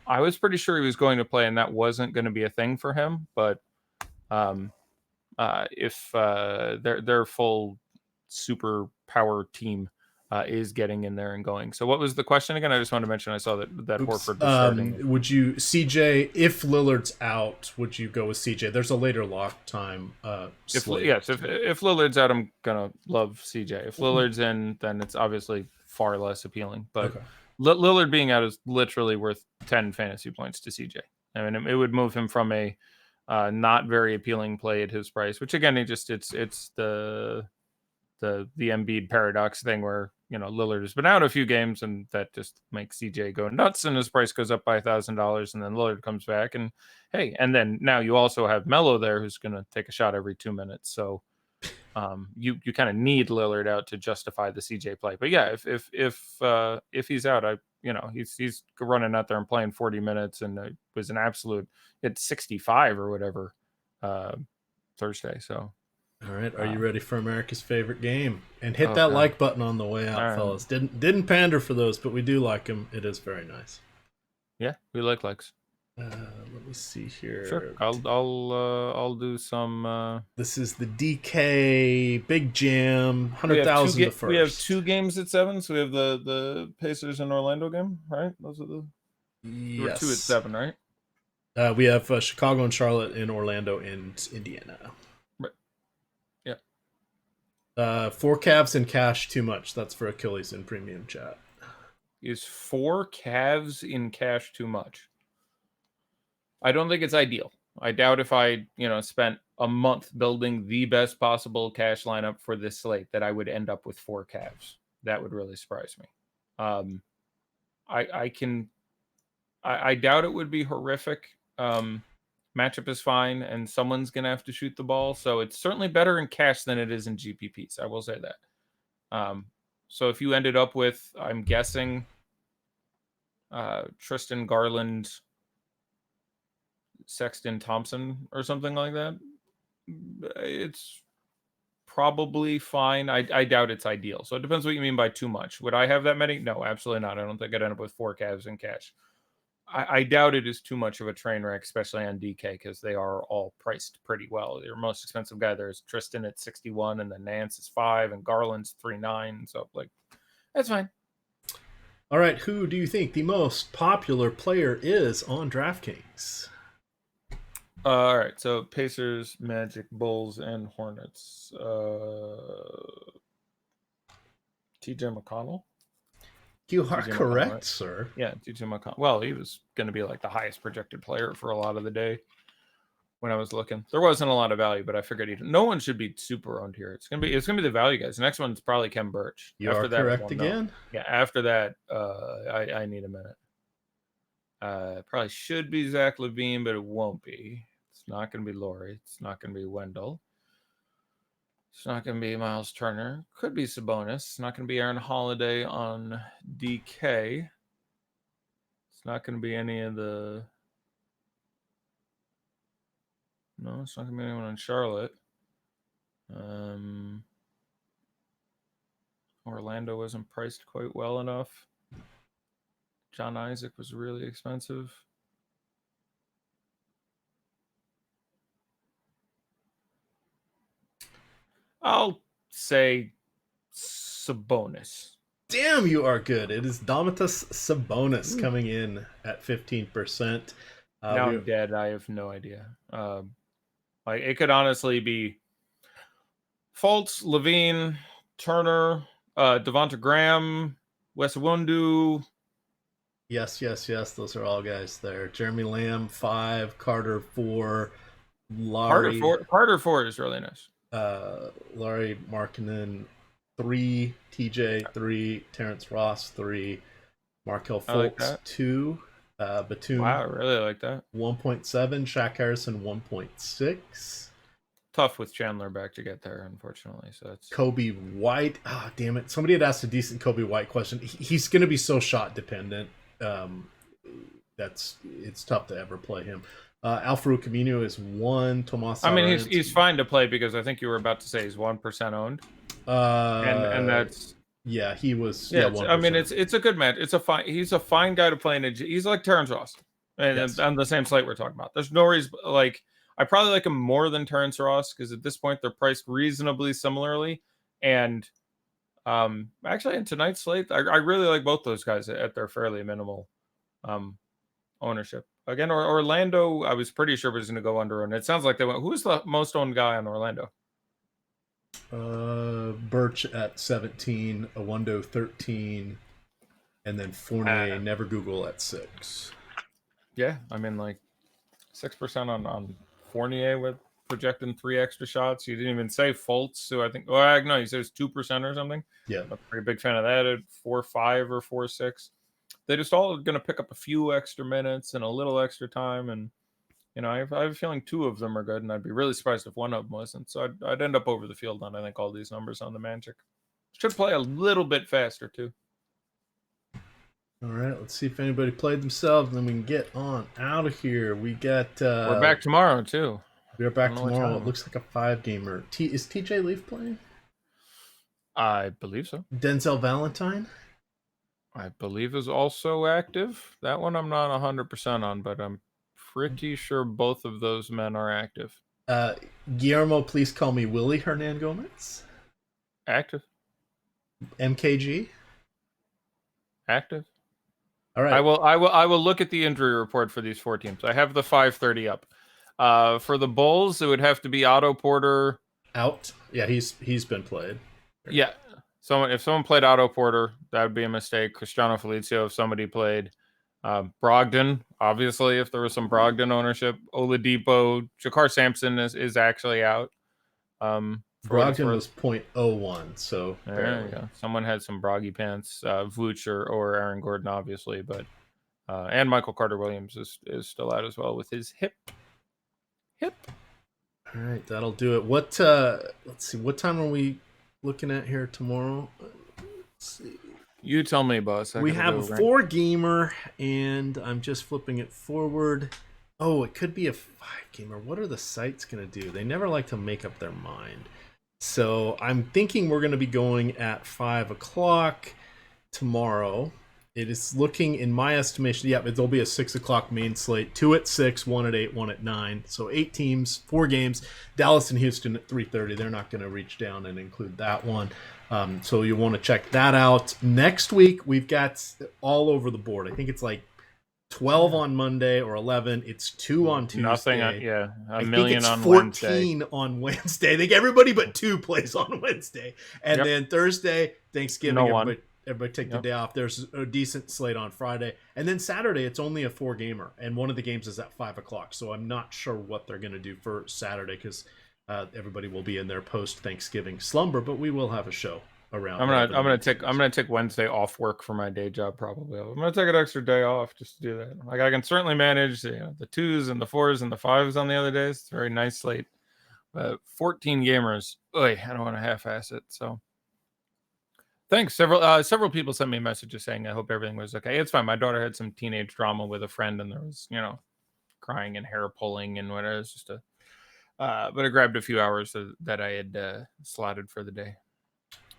I was pretty sure he was going to play, and that wasn't going to be a thing for him. But if their full super power team is getting in there and going. So what was the question again? I just wanted to mention I saw that Horford was starting. Would you, CJ, if Lillard's out, would you go with CJ? There's a later lock time slate. If Lillard's out, I'm going to love CJ. If Lillard's in, then it's obviously far less appealing. But okay. Lillard being out is literally worth 10 fantasy points to CJ. I mean, it would move him from a not very appealing play at his price, which again, it's the Embiid paradox thing where Lillard has been out a few games, and that just makes CJ go nuts, and his price goes up by $1,000, and then Lillard comes back, and hey, and then now you also have Melo there who's going to take a shot every 2 minutes. So You kind of need Lillard out to justify the CJ play. But yeah, if he's out, he's running out there and playing 40 minutes, and it was an absolute hit 65 or whatever Thursday. So All right, are you ready for America's favorite game? And hit oh, that God. like button on the way out, All fellas. Didn't pander for those, but we do like them. It is very nice. Yeah, we like likes. Let me see here. Sure, I'll do some. This is the DK Big Jam, We have 100,000 to first. We have 2 games at 7. So we have the Pacers and Orlando game, right? Those are the Yes. 2 at 7, right? We have Chicago and Charlotte and Orlando and Indiana. Right. Yeah. 4 Cavs in cash too much. That's for Achilles in premium chat. Is 4 Cavs in cash too much? I don't think it's ideal. I doubt if I, spent a month building the best possible cash lineup for this slate that I would end up with 4 Cavs. That would really surprise me. I doubt it would be horrific. Matchup is fine, and someone's going to have to shoot the ball. So it's certainly better in cash than it is in GPPs. I will say that. So if you ended up with, I'm guessing, Tristan Garland, Sexton Thompson or something like that, it's probably fine. I doubt it's ideal. So it depends what you mean by too much. Would I have that many? No, absolutely not. I don't think I'd end up with 4 Cavs in cash. I doubt it is too much of a train wreck, especially on DK, because they are all priced pretty well. Your most expensive guy there is Tristan at 61, and then Nance is 5, and Garland's 3.9. So that's fine. All right, who do you think the most popular player is on DraftKings? All right, so Pacers, Magic, Bulls, and Hornets. TJ McConnell. You are correct, right? Sir. Yeah, TJ McConnell. Well, he was going to be the highest projected player for a lot of the day when I was looking. There wasn't a lot of value, but I figured no one should be super owned here. It's gonna be the value guys. The next one's probably Kem Birch. You are correct again. Yeah, after that, I need a minute. Probably should be Zach LaVine, but it won't be. It's not going to be Laurie. It's not going to be Wendell. It's not going to be Miles Turner. Could be Sabonis. It's not going to be Aaron Holiday on DK. It's not going to be any of the... No, it's not going to be anyone on Charlotte. Orlando wasn't priced quite well enough. John Isaac was really expensive. I'll say Sabonis. Damn, you are good. It is Domantas Sabonis coming in at 15%. Now I'm dead. I have no idea. It could honestly be Fultz, LaVine, Turner, Devonta Graham, Wes Iwundu. Yes. Those are all guys there. Jeremy Lamb, 5. Carter, 4. Laurie. Carter 4 is really nice. Laurie Markkinen, 3. TJ, 3. Terrence Ross, 3. Markelle Fultz, 2. Batum. Wow, I really like that. 1.7. Shaq Harrison, 1.6. Tough with Chandler back to get there, unfortunately. So that's Kobe White. Damn it. Somebody had asked a decent Kobe White question. He's going to be so shot dependent. It's tough to ever play him. Al-Farouq Aminu is 1. Tomas. I mean, he's fine to play because I think you were about to say he's 1% owned. And that's he was. Yeah, I mean, it's a good match. He's a fine guy to play in. He's like Terrence Ross, and on the same slate we're talking about. There's no reason I probably like him more than Terrence Ross because at this point they're priced reasonably similarly. And actually in tonight's slate, I really like both those guys at their fairly minimal ownership. Again, Orlando, I was pretty sure was going to go under, and it sounds like they went. Who's the most owned guy on Orlando? Birch at 17, Iwundu 13, and then Fournier, never Google at 6. Yeah, I mean 6% on Fournier with projecting 3 extra shots. You didn't even say Fultz, who I think. Well, no, you said it's 2% or something. Yeah, I'm a pretty big fan of that at 4.5 or 4.6. They just all going to pick up a few extra minutes and a little extra time, and You know, I have a feeling 2 of them are good, and I'd be really surprised if one of them wasn't. So I'd end up over the field on, I think, all these numbers on the Magic. Should play a little bit faster, too. All right, let's see if anybody played themselves, and then we can get on out of here. We got. We're back tomorrow, too. We're back tomorrow. It looks like a 5-gamer. Is TJ Leaf playing? I believe so. Denzel Valentine? I believe is also active. That one I'm not 100% on, but I'm pretty sure both of those men are active. Guillermo, please call me Willie Hernan Gomez. Active. MKG? Active. All right. I will look at the injury report for these 4 teams. I have the 5:30 up. For the Bulls, it would have to be Otto Porter out. Yeah, he's been played. Yeah. If someone played Otto Porter, that would be a mistake. Cristiano Felicio, if somebody played. Brogdon, obviously, if there was some Brogdon ownership. Oladipo, Jakar Sampson is actually out. Brogdon was 0.01, so there you go. Someone had some Broggy pants. Vooch or Aaron Gordon, obviously, but and Michael Carter Williams is still out as well with his hip. All right, that'll do it. What? Let's see. What time are we looking at here tomorrow? Let's see. You tell me, boss. We have a 4-gamer, and I'm just flipping it forward. Oh, it could be a 5-gamer. What are the sites going to do? They never like to make up their mind. So I'm thinking we're going to be going at 5 o'clock tomorrow. It is looking, in my estimation, yeah, there'll be a 6 o'clock main slate. 2 at 6, 1 at 8, 1 at 9. So 8 teams, 4 games. Dallas and Houston at 3:30. They're not going to reach down and include that one. So you want to check that out. Next week, we've got all over the board. I think it's like 12 on Monday or 11. It's 2 on Tuesday. Nothing on, a million on 14 Wednesday. on Wednesday. I think everybody but 2 plays on Wednesday. And then Thursday, Thanksgiving, everybody take the day off. There's a decent slate on Friday. And then Saturday, it's only a 4-gamer. And one of the games is at 5 o'clock. So I'm not sure what they're going to do for Saturday because everybody will be in their post-Thanksgiving slumber. But we will have a show around. I'm gonna take Wednesday off work for my day job. Probably I'm gonna take an extra day off just to do that. Like I can certainly manage the 2s and the 4s and the 5s on the other days. It's a very nice slate. But 14 gamers, I don't want to half-ass it. So thanks. Several people sent me messages saying I hope everything was okay. It's fine. My daughter had some teenage drama with a friend, and there was crying and hair pulling and whatever. It's just but I grabbed a few hours that I had slotted for the day.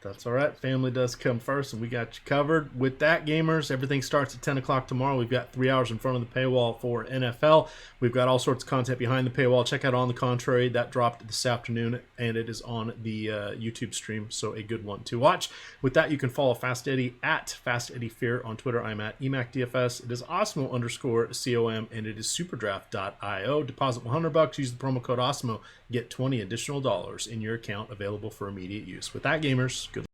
That's all right. Family does come first, and we got you covered. With that, gamers, everything starts at 10 o'clock tomorrow. We've got 3 hours in front of the paywall for NFL. We've got all sorts of content behind the paywall. Check out On the Contrary. That dropped this afternoon, and it is on the YouTube stream, so a good one to watch. With that, you can follow Fast Eddie at Fast Eddie Fear on Twitter. I'm at EMACDFS. It is Osmo_COM, and it is superdraft.io. Deposit $100. Use the promo code Osmo. Get $20 additional in your account available for immediate use. With that, gamers, good luck.